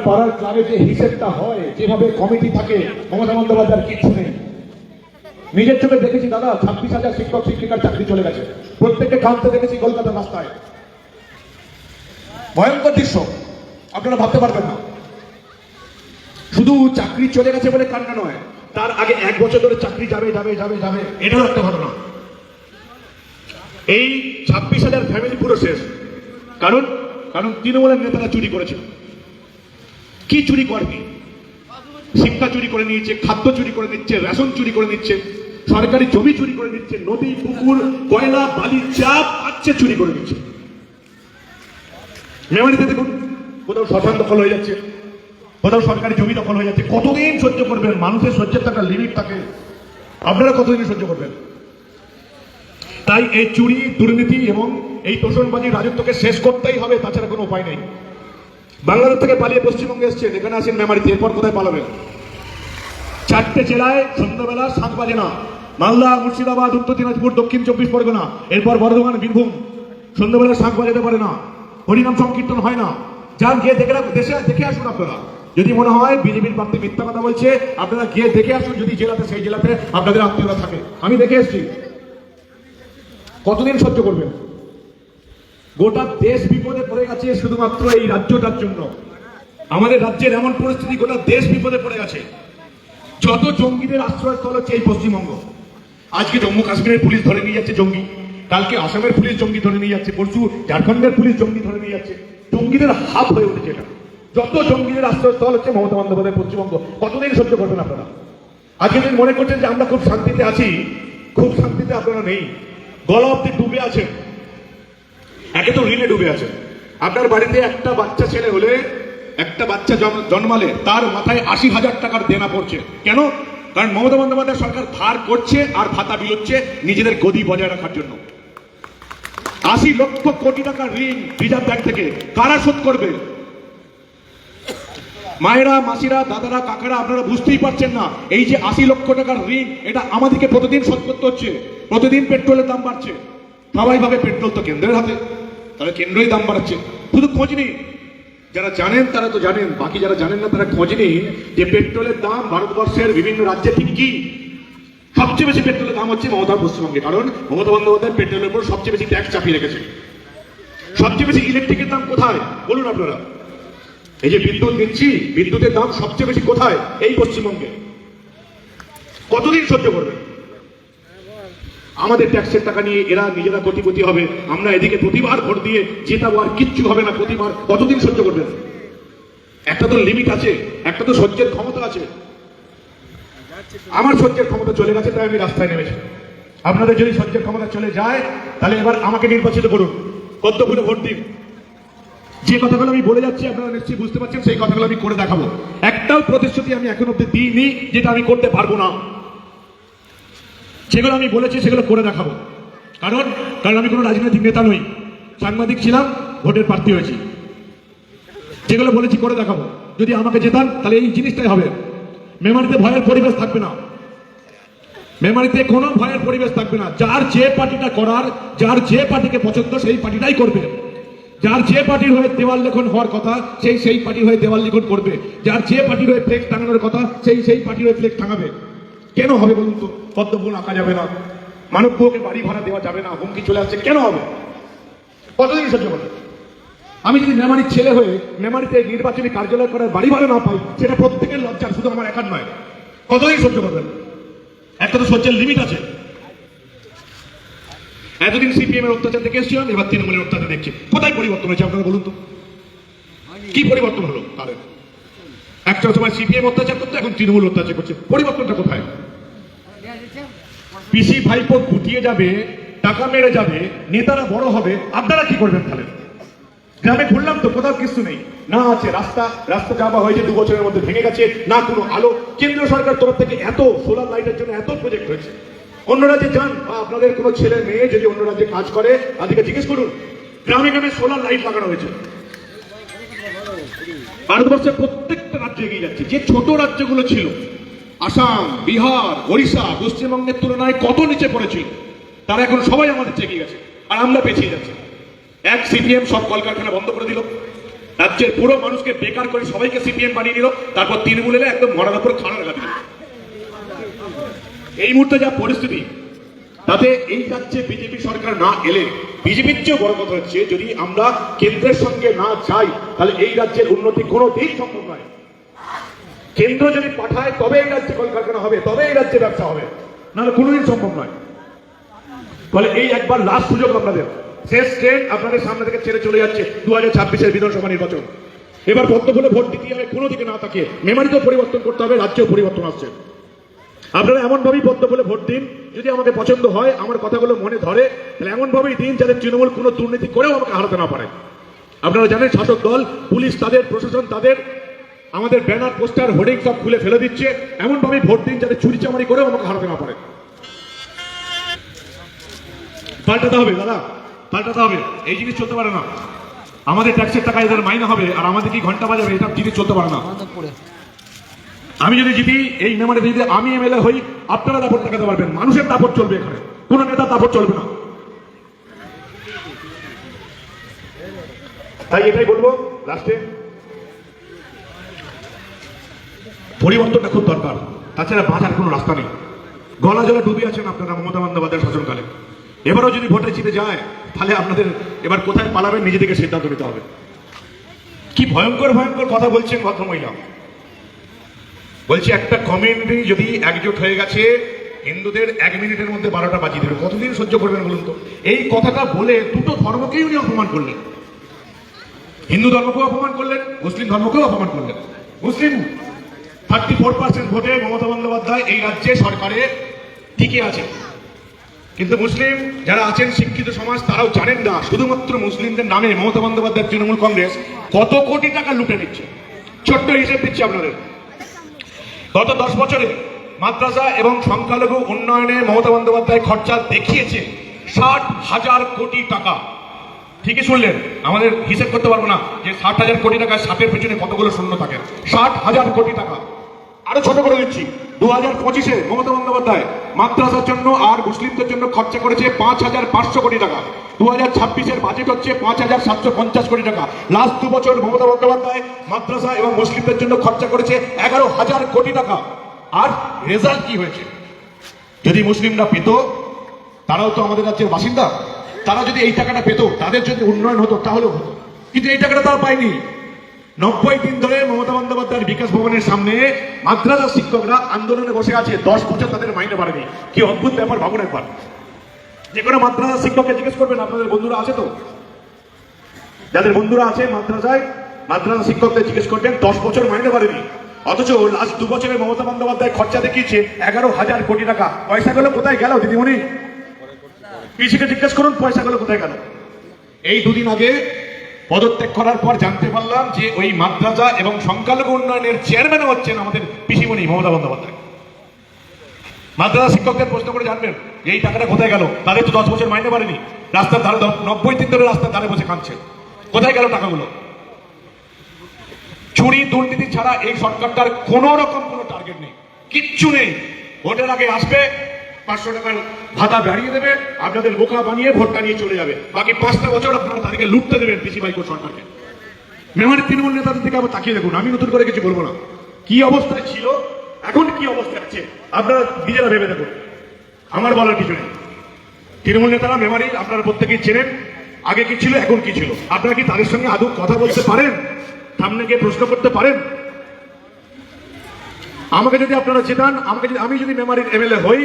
পাড়ার ক্লাবে যে হিসেবটা হয়, যেভাবে কমিটি থাকে, মমতা বন্দ্যোপাধ্যায়ের কিচ্ছু নেই। নিজের চোখে দেখেছি দাদা, 26,000 শিক্ষক শিক্ষিকার চাকরি চলে গেছে, প্রত্যেককে কাঁদতে দেখেছি কলকাতার রাস্তায়। ভয়ঙ্কর দৃশ্য, আপনারা ভাবতে পারবেন না। শুধু চাকরি চলে গেছে বলে কান্না নয়, তার আগে 1 বছর ধরে চাকরি যাবে যাবে যাবে যাবে, এটাও একটা ঘটনা। এই 26,000 ফ্যামিলি পুরো শেষ। কারণ তৃণমূলের নেতারা চুরি করেছে। কি চুরি করেনি? শিক্ষা চুরি করে নিয়েছে, খাদ্য চুরি করে নিচ্ছে, রেশন চুরি করে নিচ্ছে, সরকারি জমি চুরি করে নিচ্ছে, নদী পুকুর কয়লা বালি চাপ আছে চুরি করে নিচ্ছে। মেমারিতে দেখুন, কোথাও শ্মশান দখল হয়ে যাচ্ছে, কোথাও সরকারি জমি দখল হয়ে যাচ্ছে। কতদিন সহ্য করবেন? মানুষের সহ্যের তো একটা লিমিট থাকে, আপনারা কতদিন সহ্য করবেন? তাই এই চুরি দুর্নীতি এবং এই তোষণবাজি রাজত্বকে শেষ করতেই হবে, তাছাড়া কোনো উপায় নেই। বাংলাদেশ থেকে পালিয়ে পশ্চিমবঙ্গে এসছেন, এখানে আসেন মেমারিতে, এরপর কোথায় পালাবেন? 4টে জেলায় সন্ধ্যাবেলা 7 বাজে না। মালদা, মুর্শিদাবাদ, উত্তর দিনাজপুর, দক্ষিণ 24 পরগনা, এরপর বর্ধমান, বীরভূম, সন্ধ্যাবেলা 7 বাজাতে পারে না, হরিনাম সংকীর্তন হয় না। যান গিয়ে দেখে আসুন। আপনারা যদি মনে হয় বিজেপির প্রার্থী মিথ্যা কথা বলছে, আপনারা গিয়ে দেখে আসুন, যদি জেলাতে সেই জেলাতে আপনাদের আত্মীয়রা থাকে। আমি দেখে এসেছি। কতদিন সহ্য করবেন? গোটা দেশ বিপদে পড়ে গেছে শুধুমাত্র এই রাজ্যটার জন্য। আমাদের রাজ্যের এমন পরিস্থিতি, গোটা দেশ বিপদে পড়ে গেছে। যত জঙ্গিদের আশ্রয়স্থল হচ্ছে এই পশ্চিমবঙ্গ। আজকে জম্মু কাশ্মীরের পুলিশ ধরে নিয়ে যাচ্ছে জঙ্গি, কালকে আসামের পুলিশ জঙ্গি ধরে নিয়ে যাচ্ছে, পরশু ঝাড়খণ্ডের পুলিশ জঙ্গি ধরে নিয়ে যাচ্ছে। জঙ্গিদের হাব হয়ে উঠেছে এটা। যত জঙ্গিদের আশ্রয়স্থল হচ্ছে মমতা বন্দ্যোপাধ্যায় পশ্চিমবঙ্গ। কতদিন সহ্য করবেন আপনারা? আজকে যদি মনে করছেন যে আমরা খুব শান্তিতে আছি, খুব শান্তিতে আপনারা নেই। গলা অব্দি ডুবে আছেন, একে তো ঋণে ডুবে আছেন। আপনার বাড়িতে একটা বাচ্চা ছেলে হলে, একটা বাচ্চা জন্মালে তার মাথায় ৮০,০০০ টাকার দেনা পড়ছে। কেন? কারণ মমতা বন্দ্যোপাধ্যায় সরকার ধার করছে আর ভাতা বিলোচ্ছে নিজেদের গদি বজায় রাখার জন্য। ৮০ লক্ষ কোটি টাকার ঋণ রিজার্ভ ব্যাংক থেকে কারা শোধ করবে? মায়েরা, মাসিরা, দাদারা, কাকারা, আপনারা বুঝতেই পারছেন না এই যে ৮০ লক্ষ টাকার ঋণ, এটা আমাদেরকে প্রতিদিন শোধ করতে হচ্ছে। প্রতিদিন পেট্রোলের দাম বাড়ছে, স্বাভাবিকভাবে পেট্রোল তো কেন্দ্রের হাতে, তাহলে কেন্দ্রই দাম বাড়াচ্ছে। শুধু খোঁজ নেই, যারা জানেন তারা তো জানেন, বাকি যারা জানেন না তারা খোঁজ নেই যে পেট্রোলের দাম ভারতবর্ষের বিভিন্ন রাজ্যে ঠিক কি। সবচেয়ে বেশি পেট্রোলের দাম হচ্ছে মমতার পশ্চিমবঙ্গে, কারণ মমতা বন্দ্যোপাধ্যায় পেট্রোলের উপর সবচেয়ে বেশি ট্যাক্স চাপিয়ে রেখেছে। সবচেয়ে বেশি ইলেকট্রিকের দাম কোথায় বলুন আপনারা? এই যে বিদ্যুৎ দিচ্ছি, বিদ্যুতের দাম সবচেয়ে বেশি কোথায়? এই পশ্চিমবঙ্গে। কতদিন সহ্য করবে? আমাদের ট্যাক্সের টাকা নিয়ে এরা নিজেরা কোটিপতি হবে, আমরা এদিকে প্রতিবার ভোট দিয়ে জেতাবো আর কিচ্ছু হবে না প্রতিবার। কতদিন সহ্য করবেন? একটা তো লিমিট আছে, একটা তো সহ্যের ক্ষমতা আছে। আমার সহ্যের ক্ষমতা চলে গেছে, তাই আমি রাস্তায় নেমেছি। আপনাদের যদি সহ্যের ক্ষমতা চলে যায় তাহলে এবার আমাকে নির্বাচিত করুন, পদ্মফুলে ভোট দিন। যে কথাগুলো আমি বলে যাচ্ছি আপনারা নিশ্চয়ই বুঝতে পারছেন, সেই কথাগুলো আমি করে দেখাবো। একটাও প্রতিশ্রুতি আমি এখন অব্দি দিইনি যেটা আমি করতে পারবো না। যেগুলো আমি বলেছি সেগুলো করে দেখাবো। কারণ আমি কোনো রাজনৈতিক নেতা নই, সাংবাদিক ছিলাম, ভোটের প্রার্থী হয়েছি। যেগুলো বলেছি করে দেখাবো। যদি আমাকে জেতান তাহলে এই জিনিসটাই হবে। মেমারিতে ভয়ের পরিবেশ থাকবে না, মেমারিতে কোনো ভয়ের পরিবেশ থাকবে না। যার যে পার্টিটা করার, যার যে পার্টিকে পছন্দ সেই পার্টিটাই করবে। যার যে পার্টির হয়ে দেওয়াল লিখন হওয়ার কথা সেই পার্টির হয়ে দেওয়াল লিখন করবে। যার যে পার্টির হয়ে ফ্লেক্স টাঙানোর কথা সেই পার্টির হয়ে ফ্লেক্স টাঙাবে। কেন হবে বলুন তো? পদ্মফুল আঁকা যাবে না, মানবকে বাড়ি ভাড়া দেওয়া যাবে না, হুমকি চলে আসছে, কেন হবে? কতদিন সহ্য করবে? আমি যদি মেমারির ছেলে হয়ে মেমারিতে নির্বাচনী কার্যালয় করার বাড়ি ভাড়া না পাই, সেটা প্রত্যেকের লজ্জা, শুধু আমার একার নয়। কতদিন সহ্য করবেন? একটা তো সহ্যের লিমিট আছে। এতদিন সিপিএম এর অত্যাচার দেখে এসেছিলাম, এবার তৃণমূলের অত্যাচার দেখছি। কোথায় পরিবর্তন হয়েছে আপনারা বলুন তো? কি পরিবর্তন হলো তাদের? একটা সময় সিপিএম অত্যাচার করতো, এখন তৃণমূল অত্যাচার করছে। পরিবর্তনটা কোথায়? পিসি ভাইপো গুটিয়ে যাবে, টাকা মেরে যাবে, নেতারা বড় হবে, আপনারা কি করবেন তাহলে? গ্রামে ঘুরলাম তো, কোথাও কিছু নেই, না আছে রাস্তা যাওয়া হয়েছে 2 বছরের মধ্যে ভেঙে গেছে, না কোনো আলো। কেন্দ্র সরকার তরফ থেকে এত সোলার লাইটের জন্য এত প্রজেক্ট হয়েছে। অন্য রাজ্যে যান, বা আপনাদের কোনো ছেলে মেয়ে যদি অন্য রাজ্যে কাজ করে তাদেরকে জিজ্ঞেস করুন, গ্রামে গ্রামে সোলার লাইট লাগানো হয়েছে। ভারতবর্ষের প্রত্যেকটা রাজ্য এগিয়ে যাচ্ছে। যে ছোট রাজ্যগুলো ছিল, আসাম, বিহার, ওড়িশা, পশ্চিমবঙ্গের তুলনায় কত নিচে পড়েছিল, তারা এখন সবাই আমাদের চেয়ে গেছে, আর আমরা পেছিয়ে যাচ্ছি। এক সিপিএম সব কলকারখানা বন্ধ করে দিল, রাজ্যের পুরো মানুষকে বেকার করে সবাইকে সিপিএম বানিয়ে দিল, তারপর তৃণমূল এলে একদম মরার উপর খাড়া লাগা দিল। এই মুহূর্তে যা পরিস্থিতি, তাতে এই রাজ্যে বিজেপি সরকার না এলে, বিজেপির চেয়ে বড় কথা হচ্ছে যদি আমরা কেন্দ্রের সঙ্গে না যাই তাহলে এই রাজ্যের উন্নতি কোনোদিন সম্ভব নয়। কেন্দ্র যদি পাঠায় তবে এই রাজ্যে কলকারখানা হবে, তবে এই রাজ্যে ব্যবসা হবে, নাহলে কোনোদিন সম্ভব নয়। ফলে এই একবার লাস্ট সুযোগ আপনাদের, শেষ ট্রেন আপনাদের সামনে থেকে ছেড়ে চলে যাচ্ছে 2026-এর বিধানসভা নির্বাচন। এবার পদ্মফুলে ভোট দিতে হবে, কোনো দিকে না তাকিয়ে। মেমারিতেও পরিবর্তন করতে হবে, রাজ্যেও পরিবর্তন আসছে। আপনারা এমনভাবেই পদ্মফুলে ভোট দিন, যদি আমাকে পছন্দ হয়, আমার কথাগুলো মনে ধরে, তাহলে এমনভাবেই দিন যাতে তৃণমূল কোনো দুর্নীতি করেও আমাকে হারাতে না পারে। আপনারা জানেন শাসক দল, পুলিশ তাদের, প্রশাসন তাদের, আমাদের ব্যানার, পোস্টার, হোর্ডিং সব খুলে ফেলে দিচ্ছে। এমনভাবেই ভোট দিন যাতে চুরি চামারি করেও আমাকে হারাতে না পারে। পাল্টাতে হবে দাদা, পাল্টাতে হবে। এই জিনিস চলতে পারে না। আমাদের ট্যাক্সের টাকা এদের মাইনে হবে আর আমাদের কি ঘন্টা বাজাবে, এটা জিনিস চলতে পারে না। আমি যদি জিতি, এই মেমারিতে যদি আমি এমএলএ হই, আপনারা দাপট দেখাতে পারবেন, মানুষের দাপট চলবে, এখানে কোন নেতার দাপট চলবে না। তাই এটাই বলবো লাস্টে, পরিবর্তনটা খুব দরকার, তাছাড়া বাঁচার কোনো রাস্তা নেই। গলা জলে ডুবে আছেন আপনারা মমতা বন্দ্যোপাধ্যায়ের শাসনকালে। এবারও যদি ভোটে জিতে যায় তাহলে আপনাদের এবার কোথায় পালাবেন নিজেদেরকে সিদ্ধান্ত নিতে হবে। কি ভয়ঙ্কর ভয়ঙ্কর কথা বলছেন ভদ্রমহিলা। বলছি একটা কমিউনিটি যদি একজোট হয়ে গেছে, হিন্দুদের 1 মিনিটের মধ্যে 12টা বাজিয়ে দেবে, কতদিন সহ্য করবেন বলুন তো? এই কথাটা বলে দুটো ধর্মকেই উনি অপমান করলেন। হিন্দু ধর্মকেও অপমান করলেন, মুসলিম ধর্মকেও অপমান করলেন। মুসলিম 34% ভোটে মমতা বন্দ্যোপাধ্যায় এই রাজ্যে সরকারে টিকে আছে, কিন্তু মুসলিম যারা আছেন শিক্ষিত সমাজ তারাও জানেন না শুধুমাত্র মুসলিমদের নামে মমতা বন্দ্যোপাধ্যায় তৃণমূল কংগ্রেস কত কোটি টাকা লুটে নিচ্ছে। ছোট্ট হিসেব দিচ্ছি আপনাদের, গত 10 বছরে মাদ্রাসা এবং সংখ্যালঘু উন্নয়নে মমতা বন্দ্যোপাধ্যায় খরচা দেখিয়েছে 60,000 কোটি টাকা। ঠিকই শুনলেন, আমাদের হিসেব করতে পারবো না যে 60,000 কোটি টাকা সাপের পেছনে কতগুলো শূন্য থাকে। 60,000 কোটি টাকা। আরো ছোট করে দিচ্ছি, 2025-এ মমতা বন্দ্যোপাধ্যায় মাদ্রাসার জন্য আর মুসলিমদের জন্য খরচা করেছে 5,500 কোটি টাকা। 2026-এর বাজেট হচ্ছে 5,750 কোটি টাকা। লাস্ট 2 বছর মমতা বন্দ্যোপাধ্যায় মাদ্রাসা এবং মুসলিমদের জন্য খরচা করেছে 11,000 কোটি টাকা। আর রেজাল্ট কি হয়েছে? যদি মুসলিমরা পেত, তারাও তো আমাদের রাজ্যের বাসিন্দা, তারা যদি এই টাকাটা পেত, তাদের যদি উন্নয়ন হতো তাহলেও হতো, কিন্তু এই টাকাটা তারা পায়নি। 90 দিন ধরে মমতা বন্দ্যোপাধ্যায়ের বিকাশ ভবনের সামনে মাদ্রাসা শিক্ষকরা আন্দোলনে বসে আছে, 10 বছর তাদের মাইনে বাড়েনি। কি অদ্ভুত ব্যাপার ভাবুন একবার। যে কোনো মাদ্রাসা শিক্ষককে জিজ্ঞেস করবেন, আপনাদের বন্ধুরা আছে তো, যাদের বন্ধুরা আছে মাদ্রাসায়, মাদ্রাসা শিক্ষকদের জিজ্ঞেস করবেন, 10 বছর মাইনে বাড়েনি। অথচ লাস্ট 2 বছরে মমতা বন্দ্যোপাধ্যায় খরচা দেখিয়েছে 11,000 কোটি টাকা। পয়সাগুলো কোথায় গেল দিদিমণি? পিসিকে জিজ্ঞেস করুন পয়সাগুলো কোথায় গেল। এই 2 দিন আগে পদত্যাগ করার পর জানতে পারলাম যে ওই মাদ্রাসা এবং সংখ্যালঘু উন্নয়নের চেয়ারম্যান হচ্ছেন আমাদের পিসিমণি মমতা বন্দ্যোপাধ্যায়। মাদ্রাসা শিক্ষকদের প্রশ্ন করে জানবেন যে এই টাকাটা কোথায় গেল। তাদের তো 10 বছর মাইনে বাড়েনি, রাস্তার ধারে 90 দিন ধরে রাস্তার ধারে বসে কাঁদছে। কোথায় গেল টাকাগুলো? চুরি দুর্নীতি ছাড়া এই সরকারটার কোন রকম কোনো টার্গেট নেই, কিচ্ছু নেই। ভোটের আগে আসবে, 500 টাকার ভাতা বাড়িয়ে দেবে, আপনাদের বোকা বানিয়ে ভোটটা নিয়ে চলে যাবে। বাকি 5টা বছর আপনারা তাদেরকে লুটতে দেবেন পিসি বাইকো সরকারকে। মেমারির তৃণমূল নেতাদের দিকে আবার তাকিয়ে দেখুন, আমি নতুন করে কিছু বলবো না। কি অবস্থায় ছিল, এখন কি অবস্থায় আছে আপনারা নিজেরা ভেবে দেখুন, আমার বলার কিছু নেই। তৃণমূল নেতারা মেমারি আপনারা প্রত্যেকেই চেনেন, আগে কি ছিল এখন কি ছিল। আপনারা কি তাদের সঙ্গে আদৌ কথা বলতে পারেন? সামনে গিয়ে প্রশ্ন করতে পারেন? আমাকে যদি আপনারা জেতান, আমি যদি মেমারির এমএলএ হই,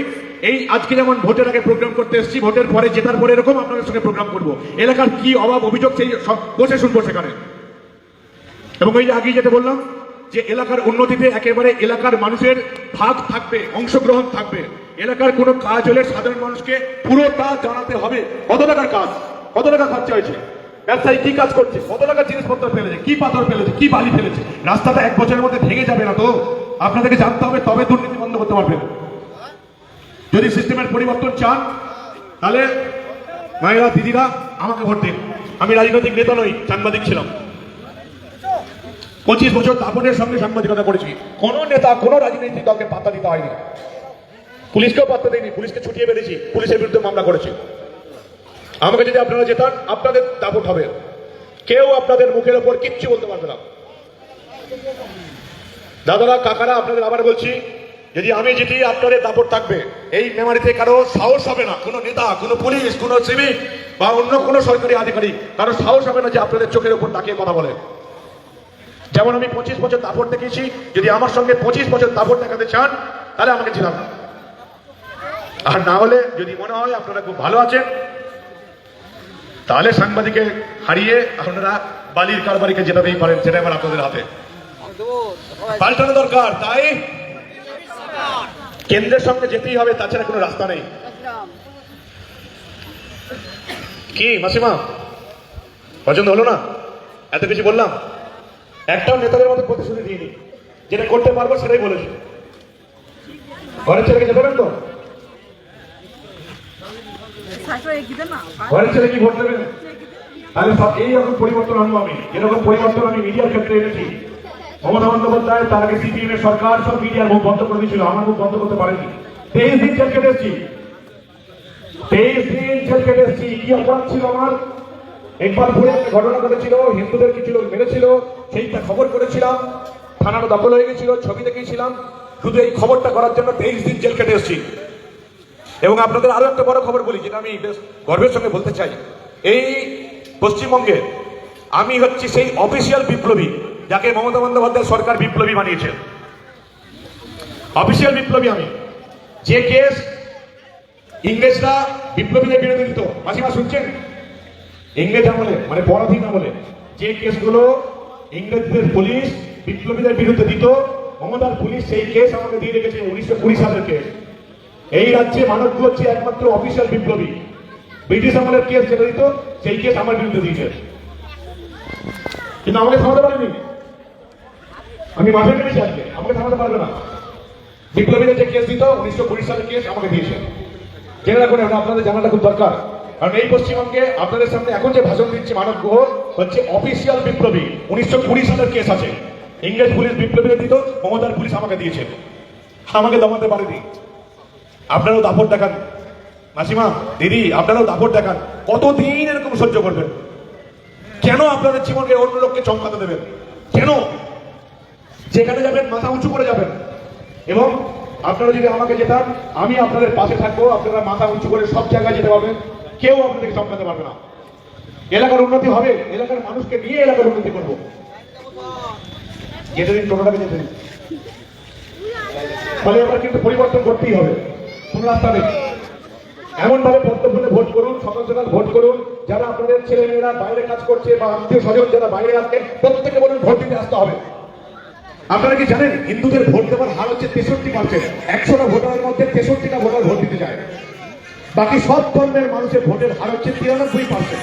এই আজকে যেমন ভোটের আগে প্রোগ্রাম করতে এসেছি, ভোটের পরে জেতার পরে এরকম আপনাদের সঙ্গে প্রোগ্রাম করবো। এলাকার কি অভাব অভিযোগ সেই সব বসে শুনবো সেখানে। এবং ওই যে আগে যেটা বললাম যে এলাকার উন্নতিতে একেবারে এলাকার মানুষের ভাগ থাকবে, অংশগ্রহণ থাকবে। এলাকার কোনো কাজ হলে সাধারণ মানুষকে পুরোটা জানাতে হবে। কত টাকার কাজ, কত টাকা খরচা হয়েছে, ব্যবসায়ী কি কাজ করছে, কত টাকার জিনিসপত্র ফেলেছে, কি পাথর ফেলেছে, কি বালি ফেলেছে। রাস্তাটা 1 বছরের মধ্যে ভেঙে যাবে না তো, আপনাদেরকে জানতে হবে, তবে দুর্নীতি বন্ধ করতে পারবেন। যদি সিস্টেমের পরিবর্তন চান তাহলে মায়েরা দিদিরা আমাকে ভোট দিন। আমি রাজনৈতিক নেতা নই, সাংবাদিক ছিলাম। 25 বছর দাপনের সঙ্গে সাংবাদিকতা করেছি। কোন নেতা কোন রাজনৈতিক দলকে পাত্তা দিতে হয়নি, পুলিশকেও পাত্তা দেয়নি, পুলিশকে ছুটিয়ে বেরিয়েছি, পুলিশের বিরুদ্ধে মামলা করেছি। আমাকে যদি আপনারা জেতান, আপনাদের দাপট হবে, কেউ আপনাদের মুখের ওপর কিচ্ছু বলতে পারবে না। দাদারা কাকারা আপনাদের আবার বলছি, যদি আমি জিতি আপনাদের দাপট থাকবে। এই মেমারিতে কারো সাহস হবে না, কোনো নেতা, কোনো পুলিশ, কোনো সিভিক বা অন্য কোনো সরকারি আধিকারিক কারো সাহস হবে না যে আপনাদের চোখের উপর তাকিয়ে কথা বলে। যেমন আমি 25 বছর দাপট দেখিয়েছি, যদি আমার সঙ্গে 25 বছর দাপট দেখাতে চান তাহলে আমাকে জিতান। আর না হলে যদি মনে হয় আপনারা খুব ভালো আছেন, তাহলে সাংবাদিকে হারিয়ে আপনারা বালির কারবারিকে জেতাতেই পারেন, সেটা এবার আপনাদের হাতে। পাল্টানো দরকার, তাই কেন্দ্রের সঙ্গে যেতেই হবে, তাছাড়া কোনো রাস্তা নেই। কি মাসিমা পছন্দ হলো না? এত কিছু বললাম, একটাও নেতাদের মধ্যে প্রতিশ্রুতি দিইনি, যেটা করতে পারবো সেটাই বলেছি। ঘরের ছেলেকে যেতে পারেন তো, ঘরের ছেলে কি ভোট দেবেন? তাহলে সব এইরকম পরিবর্তন আনবো আমি, যেরকম পরিবর্তন আমি মিডিয়ার ক্ষেত্রে এনেছি। মমতা বন্দ্যোপাধ্যায় তার আগে সিপিএম এর সরকার সব মিডিয়ার মুখ বন্ধ করে দিয়েছিল, আমার মুখ বন্ধ করতে পারেনি। 23 দিন জেল কেটে এসেছি, 23 দিন জেল কেটে এসেছি। কি অপরাধ ছিল আমার? একবার ভোরে ঘটনা ঘটেছিল, হিন্দুদের কিছু লোক মেরেছিল, সেইটা খবর করেছিলাম, থানার দখল হয়ে গেছিল, ছবি দেখিয়েছিলাম। শুধু এই খবরটা করার জন্য 23 দিন জেল কেটে এসেছি। এবং আপনাদের আরো একটা বড় খবর বলি, যেটা আমি বেশ গর্বের সঙ্গে বলতে চাই। এই পশ্চিমবঙ্গে আমি হচ্ছি সেই অফিসিয়াল বিপ্লবী যাকে মমতা বন্দ্যোপাধ্যায় সরকার বিপ্লবী বানিয়েছে। অফিসিয়াল বিপ্লবী আমি। যে কেস ইংরেজরা বিপ্লবীদের বিরোধী দিত, মাসিমা শুনছেন, ইংরেজ আমলে মানে পরাধীন আমলে যে কেসগুলো ইংরেজদের পুলিশ বিপ্লবীদের বিরুদ্ধে দিত, মমতার পুলিশ সেই কেস আমাকে দিয়ে রেখেছে 1920 সালের কেস। এই রাজ্যে মানবগুলো হচ্ছে একমাত্র অফিসিয়াল বিপ্লবী। ব্রিটিশ আমলের কেস যেটা দিত সেই কেস আমার বিরুদ্ধে দিয়েছে, কিন্তু আমাকে থামাতে পারেনি। আমি মাঠে নেমেছি, আজকে আমাকে থামাতে পারবে না। বিপ্লবীদের যে কেস দিত 1920 সালের কেস আমাকে দিয়েছে। জেনে রাখুন, আপনাদের জানাটা খুব দরকার, কারণ এই পশ্চিমবঙ্গে আপনাদের সামনে এখন যে ভাষণ দিচ্ছে মানব গুহ হচ্ছে অফিসিয়াল বিপ্লবী। 1920 সালের কেস আছে, ইংরেজ পুলিশ বিপ্লবীদের দিত, মমতার পুলিশ আমাকে দিয়েছে, আমাকে দমাতে পারেনি। আপনারাও দাপট দেখান মাসিমা, দিদি, আপনারাও দাপট দেখান। কতদিন এরকম সহ্য করবেন? কেন আপনাদের জীবনকে অন্য লোককে চমকাতে দেবেন? কেন? যেখানে যাবেন মাথা উঁচু করে যাবেন, এবং আপনারা যদি আমাকে জেতান আমি আপনাদের পাশে থাকবো। আপনারা মাথা উঁচু করে সব জায়গায় যেতে পারবেন, কেউ আপনাদেরকে চমকাতে পারবে না। এলাকার উন্নতি হবে, এলাকার মানুষকে নিয়ে এলাকার উন্নতি করবো। যেতে দিন, টোটোটাকে যেতে দিন। ফলে এবার কিন্তু পরিবর্তন করতেই হবে, কোন রাস্তা নেই। এমন ভাবে পদ্মফুলে ভোট করুন, সকাল সকাল ভোট করুন। যারা আপনাদের ছেলেমেয়েরা বাইরে কাজ করছে বা আত্মীয় স্বজন যারা বাইরে আসছে, প্রত্যেকে বলুন ভোট দিতে আসতে হবে। আপনারা কি জানেন হিন্দুদের ভোট দেওয়ার হার হচ্ছে 63%। 100টা ভোটারের মধ্যে 63টা ভোটার ভোট দিতে যায়। বাকি সব ধর্মের মানুষের ভোটের হার হচ্ছে 93%।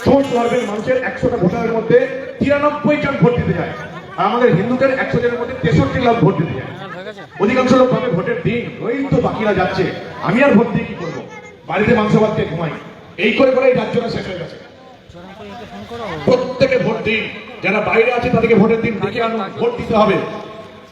সমস্ত ধর্মের মানুষের 100টা ভোটারের মধ্যে 93 জন ভোট দিতে যায়। আর আমাদের হিন্দুদের 100 জনের মধ্যে 63 লাখ ভোট দিতে যায়। অধিকাংশ লোক ভাবে ভোটের দিন ওই তো বাকিরা যাচ্ছে, আমি আর ভোট দিয়ে কি করবো, বাড়িতে মাংস ভাত দিয়ে ঘুমাই। এই করে করে এই রাজ্যটা শেষ হয়ে গেছে। প্রত্যেকে ভোট দিন, যারা বাইরে আছে তাদেরকে ভোটের দিন ডেকে আনুন, ভোট দিতে হবে।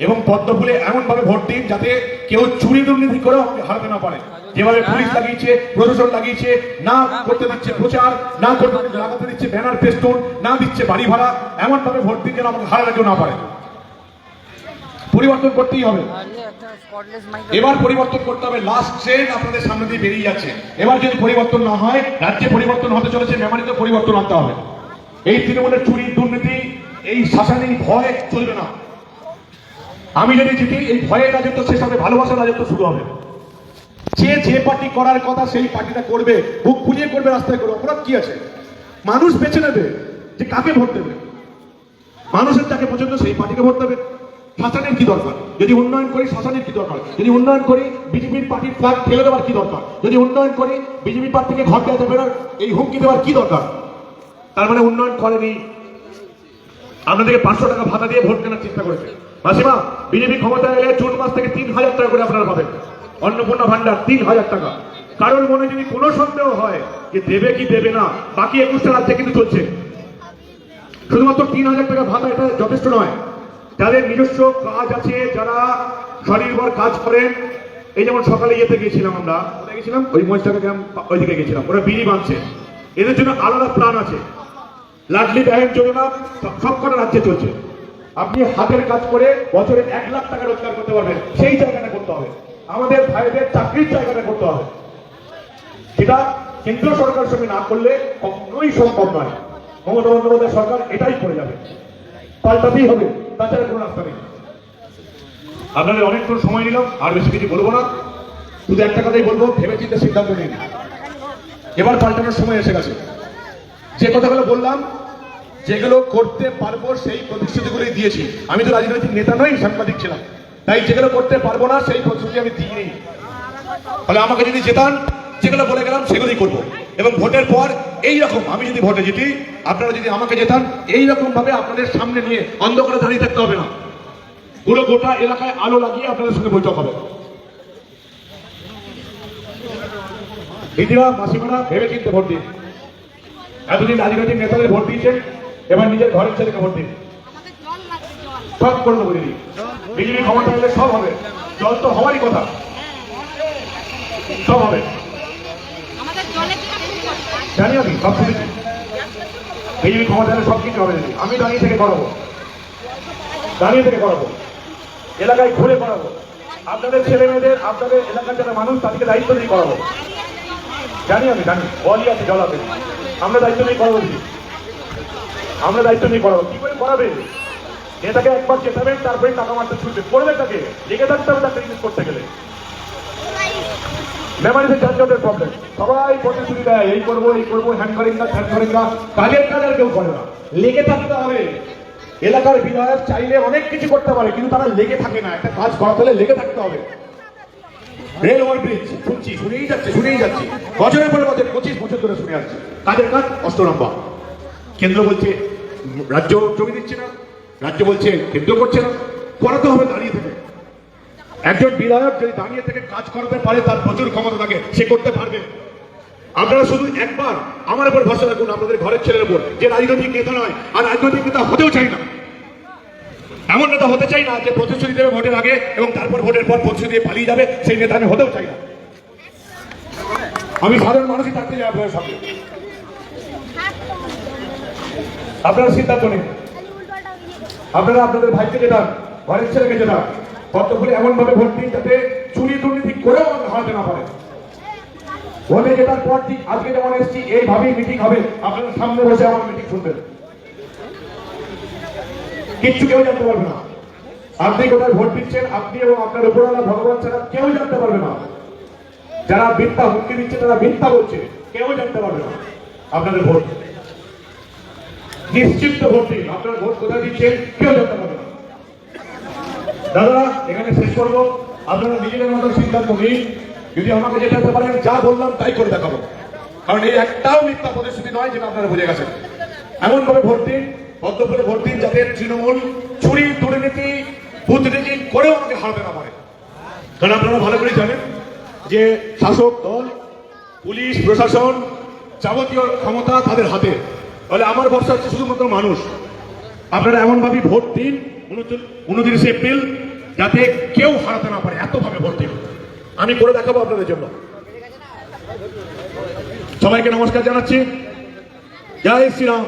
এবং পদ্মফুলে এমন ভাবে ভোট দিন যাতে কেউ চুরি দুর্নীতি করে আমাকে হারাতে না পারে। যেভাবে পুলিশ লাগিয়েছে, প্রশাসন লাগিয়েছে, না করতে দিচ্ছে প্রচার, না করতে লাগাতে দিচ্ছে ব্যানার পেস্টুন, না দিচ্ছে বাড়ি ভাড়া, এমন ভাবে ভোট দিন যেন আমাকে হারাতে কেউ না পারে। পরিবর্তন করতেই হবে। এবার পরিবর্তন করতে হবে। লাস্ট ট্রেন আপনাদের সামনে দিয়ে বেরিয়ে যাচ্ছে। এবার যদি পরিবর্তন না হয়, রাজ্যে পরিবর্তন হতে চলেছে, মেমারিতে পরিবর্তন আনতে হবে। এই তৃণমূলের চুরি দুর্নীতি, এই শাসনী ভয় চলবে না। আমি যদি জিতি, এই ভয়ের রাজত্ব শেষ হবে, ভালোবাসার রাজত্ব শুরু হবে। যে পার্টি করার কথা সেই পার্টিটা করবে, বুক ফুলিয়ে করবে, রাস্তায় করবে। অপরাধ কি আছে? মানুষ বেছে নেবে যে কাকে ভোট দেবে। মানুষের যাকে পছন্দ সেই পার্টিকে ভোট দেবে। শাসনের কি দরকার? যদি উন্নয়ন করি শাসনের কি দরকার? যদি উন্নয়ন করি বিজেপির পার্টির ফ্ল্যাগ ফেলে দেওয়ার কি দরকার? যদি উন্নয়ন করি বিজেপি পার্টিকে ঘর দেওয়া যাবে না এই হুমকি দেওয়ার কি দরকার? তার মানে উন্নয়ন করেনি। আপনাদেরকে 500 টাকা ভাতা দিয়ে ভোট কেনার চেষ্টা করেছে। মাসিমা, বিজেপি ক্ষমতায় এলে জুন মাস থেকে 3000 টাকা করে আপনারা পাবেন। অন্নপূর্ণা ভান্ডার 3000 টাকা। কারোর মনে যদি কোনো সন্দেহ হয় যে দেবে কি দেবে না, বাকি 21টা রাজ্যে কিন্তু চলছে। শুধুমাত্র 3000 টাকা ভাতা এটা যথেষ্ট নয়। যাদের নিজস্ব কাজ আছে, যারা স্বনির্ভর কাজ করেন, এই যেমন সকালে ইয়েতে গেছিলাম, আমরা কোথায় গেছিলাম, ওই মহিষটাকে ওইদিকে গেছিলাম, ওরা বিড়ি বাঁধছে। এদের জন্য আলাদা প্ল্যান আছে। লাডলি ব্যাংক যোজনা সব কটা রাজ্যে চলছে। আপনি হাতের কাজ করে বছরে 1 লাখ টাকা রোজগার করতে পারবেন, সেই জায়গাটা করতে হবে। আমাদের ভাইদের চাকরির জায়গাটা করতে হবে, যেটা কেন্দ্রীয় সরকারের সঙ্গে না করলে কখনোই সম্ভব নয়। মমতা বন্দ্যোপাধ্যায় সরকার এটাই করে যাবে, পাল্টাতেই হবে, তাছাড়া কোনো রাস্তা নেই। আপনাদের অনেকক্ষণ সময় নিলাম, আর বেশি কিছু বলবো না। শুধু একটা কথাই বলবো, ভেবে চিন্তে সিদ্ধান্ত নিন। এবার পাল্টানোর সময় এসে গেছে। যে কথাগুলো বললাম, যেগুলো করতে পারবো সেই প্রতিশ্রুতিগুলোই দিয়েছি। আমি তো রাজনৈতিক নেতা নই, সাংবাদিক ছিলাম, তাই যেগুলো করতে পারবো না সেই প্রতিশ্রুতি আমি দিইনি। ফলে আমাকে যদি জেতান, যেগুলো বলে গেলাম সেগুলোই করবো। এবং ভোটের পর এইরকম, আমি যদি ভোটে জিতি, আপনারা যদি আমাকে জেতান, এইরকম ভাবে আপনাদের সামনে নিয়ে অন্ধকারে দাঁড়িয়ে থাকতে হবে না। পুরো গোটা এলাকায় আলো লাগিয়ে আপনাদের সঙ্গে বৈঠক হবে। দিদিরা, মাসিমারা, ভেবে চিন্তে ভোট দিন। এতদিন রাজনৈতিক নেতাদের ভোট দিয়েছেন, এবার নিজের ঘরের ছেলেকে ভোট দিন। সব করে দেবো দিদি। বিজেপি ক্ষমতা এলে সব হবে। জল তো হওয়ারই কথা, সব হবে। জানি আমি, সব শুনেছি। বিজেপি ক্ষমতা এলে সব কিছু হবে। আমি দাঁড়িয়ে থেকে করাবো, দাঁড়িয়ে থেকে করাবো, এলাকায় ঘুরে করাবো। আপনাদের ছেলে মেয়েদের, আপনাদের এলাকার যারা মানুষ, তাদেরকে দায়িত্ব দিয়ে করাবো। জানি আমি, জানি বলই আছে, জল আছে। আমরা দায়িত্ব নিয়ে করাবো, আমরা দায়িত্ব নিয়ে করাবো। কি করে করাবে? নেতাকে একবার জেতাবেন, তারপরে টাকা মারতে ছুটবে, করবে তাকে, লেগে থাকতে হবে তাকে ইউজ করতে গেলে। মেমারিতে যানজটের প্রবলেম, সবাই প্রতিশ্রুতি দেয়, এই করবো, এই করবো, হ্যান্ড করেন না, হ্যান্ড করেন না, কাজের কাজ আর কেউ করে না। লেগে থাকতে হবে। এলাকার বিধায়ক চাইলে অনেক কিছু করতে পারে, কিন্তু তারা লেগে থাকে না। একটা কাজ করাতে হলে লেগে থাকতে হবে। রেল ওভারব্রিজ শুনেই যাচ্ছি বছরের পরে বছর 25 বছর ধরে শুনে আসছি। কাজের কাজ 8 নম্বর। কেন্দ্র বলছে রাজ্য জমি দিচ্ছে না, রাজ্য বলছে কেন্দ্র করছে না, করাতে হবে দাঁড়িয়ে থেকে। একজন বিধায়ক যদি দাঁড়িয়ে থেকে কাজ করাতে পারে, তার প্রচুর ক্ষমতা থাকে, সে করতে পারবে। আপনারা শুধু একবার আমার উপর ভরসা রাখুন, আপনাদের ঘরের ছেলের উপর, যে রাজনৈতিক নেতা নয় আর রাজনৈতিক নেতা হতেও চাই না। এমন নেতা হতে চাই না যে প্রতিশ্রুতি দেবে ভোটের আগে এবং তারপর ভোটের পর প্রতিশ্রুতি দিয়ে পালিয়ে যাবে, সেই নেতা আমি হতেও চাই না। আমি সাধারণ মানুষই থাকতে চাই আপনাদের সামনে। আপনারা সিদ্ধান্ত নিন। আপনারা আপনাদের ভাইকে যেতাম, ঘরের ছেলেকে যেতাম, কর্তব্যে এমন ভাবে ভোট দিন যাতে চুরি দুর্নীতি করেও আমাকে হারাতে না পারে। ভোটে জেতার পর ঠিক আজকে যেমন এসেছি, এইভাবেই মিটিং হবে। আপনারা সামনে বসে আমার মিটিং শুনবেন, কিচ্ছু কেউ জানতে পারবে না। আপনি কোথায় ভোট দিচ্ছেন, আপনি এবং আপনার উপরওয়ালা ভগবান ছাড়া কেউ জানতে পারবে না। যারা মিথ্যা হুমকি দিচ্ছে, তারা মিথ্যা বলছে, কেউ জানতে পারবে না আপনাদের ভোট। নিশ্চিত ভোট দিন। আপনার ভোট কোথায় দিচ্ছেন কেউ জানতে পারবে না। দাদা এখানে শেষ করবো। আপনারা নিজেদের মতো সিদ্ধান্ত নিন। যদি আমাকে যেতে পারেন, যা বললাম তাই করে দেখাবো। কারণ এই একটাও মিথ্যা প্রতিশ্রুতি নয়, যেটা আপনারা বুঝে গেছেন। এমন ভাবে ভোট দিন, বদ্ধ করে ভোট দিন, যাতে তৃণমূল চুরি দুর্নীতি বুথনীতি করেও আমাকে হারাতে না পারে। কারণ আপনারা ভালো করে জানেন যে শাসক দল, পুলিশ প্রশাসন, যাবতীয় ক্ষমতা তাদের হাতে। তাহলে আমার ভরসা হচ্ছে শুধুমাত্র মানুষ। আপনারা এমন ভাবে ভোট দিন 29 এপ্রিল, যাতে কেউ হারাতে না পারে। এত ভাবে ভোট দিন, আমি করে দেখাবো আপনাদের জন্য। সবাইকে নমস্কার জানাচ্ছি। জয় শ্রীরাম।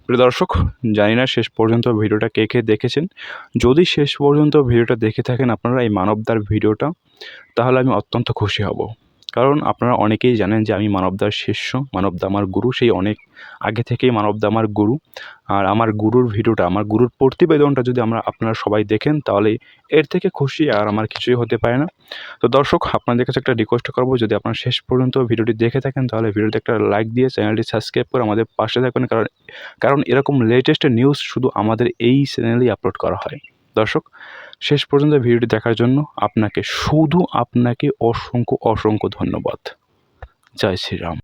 প্রিয় দর্শক, জানি না শেষ পর্যন্ত ভিডিওটা কে কে দেখেছেন। যদি শেষ পর্যন্ত ভিডিওটা দেখে থাকেন আপনারা এই মানবদার ভিডিওটা, তাহলে আমি অত্যন্ত খুশি হব। কারণ আপনারা অনেকেই জানেন যে আমি মানবদার শিষ্য, মানবদা আমার গুরু। সেই অনেক আগে থেকেই মানবদা আমার গুরু। আর আমার গুরুর ভিডিওটা, আমার গুরুর প্রতিবেদনটা যদি আপনারা সবাই দেখেন, তাহলে এর থেকে খুশি আর আমার কিছুই হতে পারে না। তো দর্শক, আপনাদের কাছে একটা রিকোয়েস্ট করবো, যদি আপনারা শেষ পর্যন্ত ভিডিওটি দেখে থাকেন, তাহলে ভিডিওতে একটা লাইক দিয়ে চ্যানেলটি সাবস্ক্রাইব করে আমাদের পাশে থাকবেন। কারণ এরকম লেটেস্ট নিউজ শুধু আমাদের এই চ্যানেলেই আপলোড করা হয়। দর্শক, শেষ পর্যন্ত ভিডিওটি দেখার জন্য আপনাকে অসংখ্য অসংখ্য ধন্যবাদ। জয় শ্রীরাম।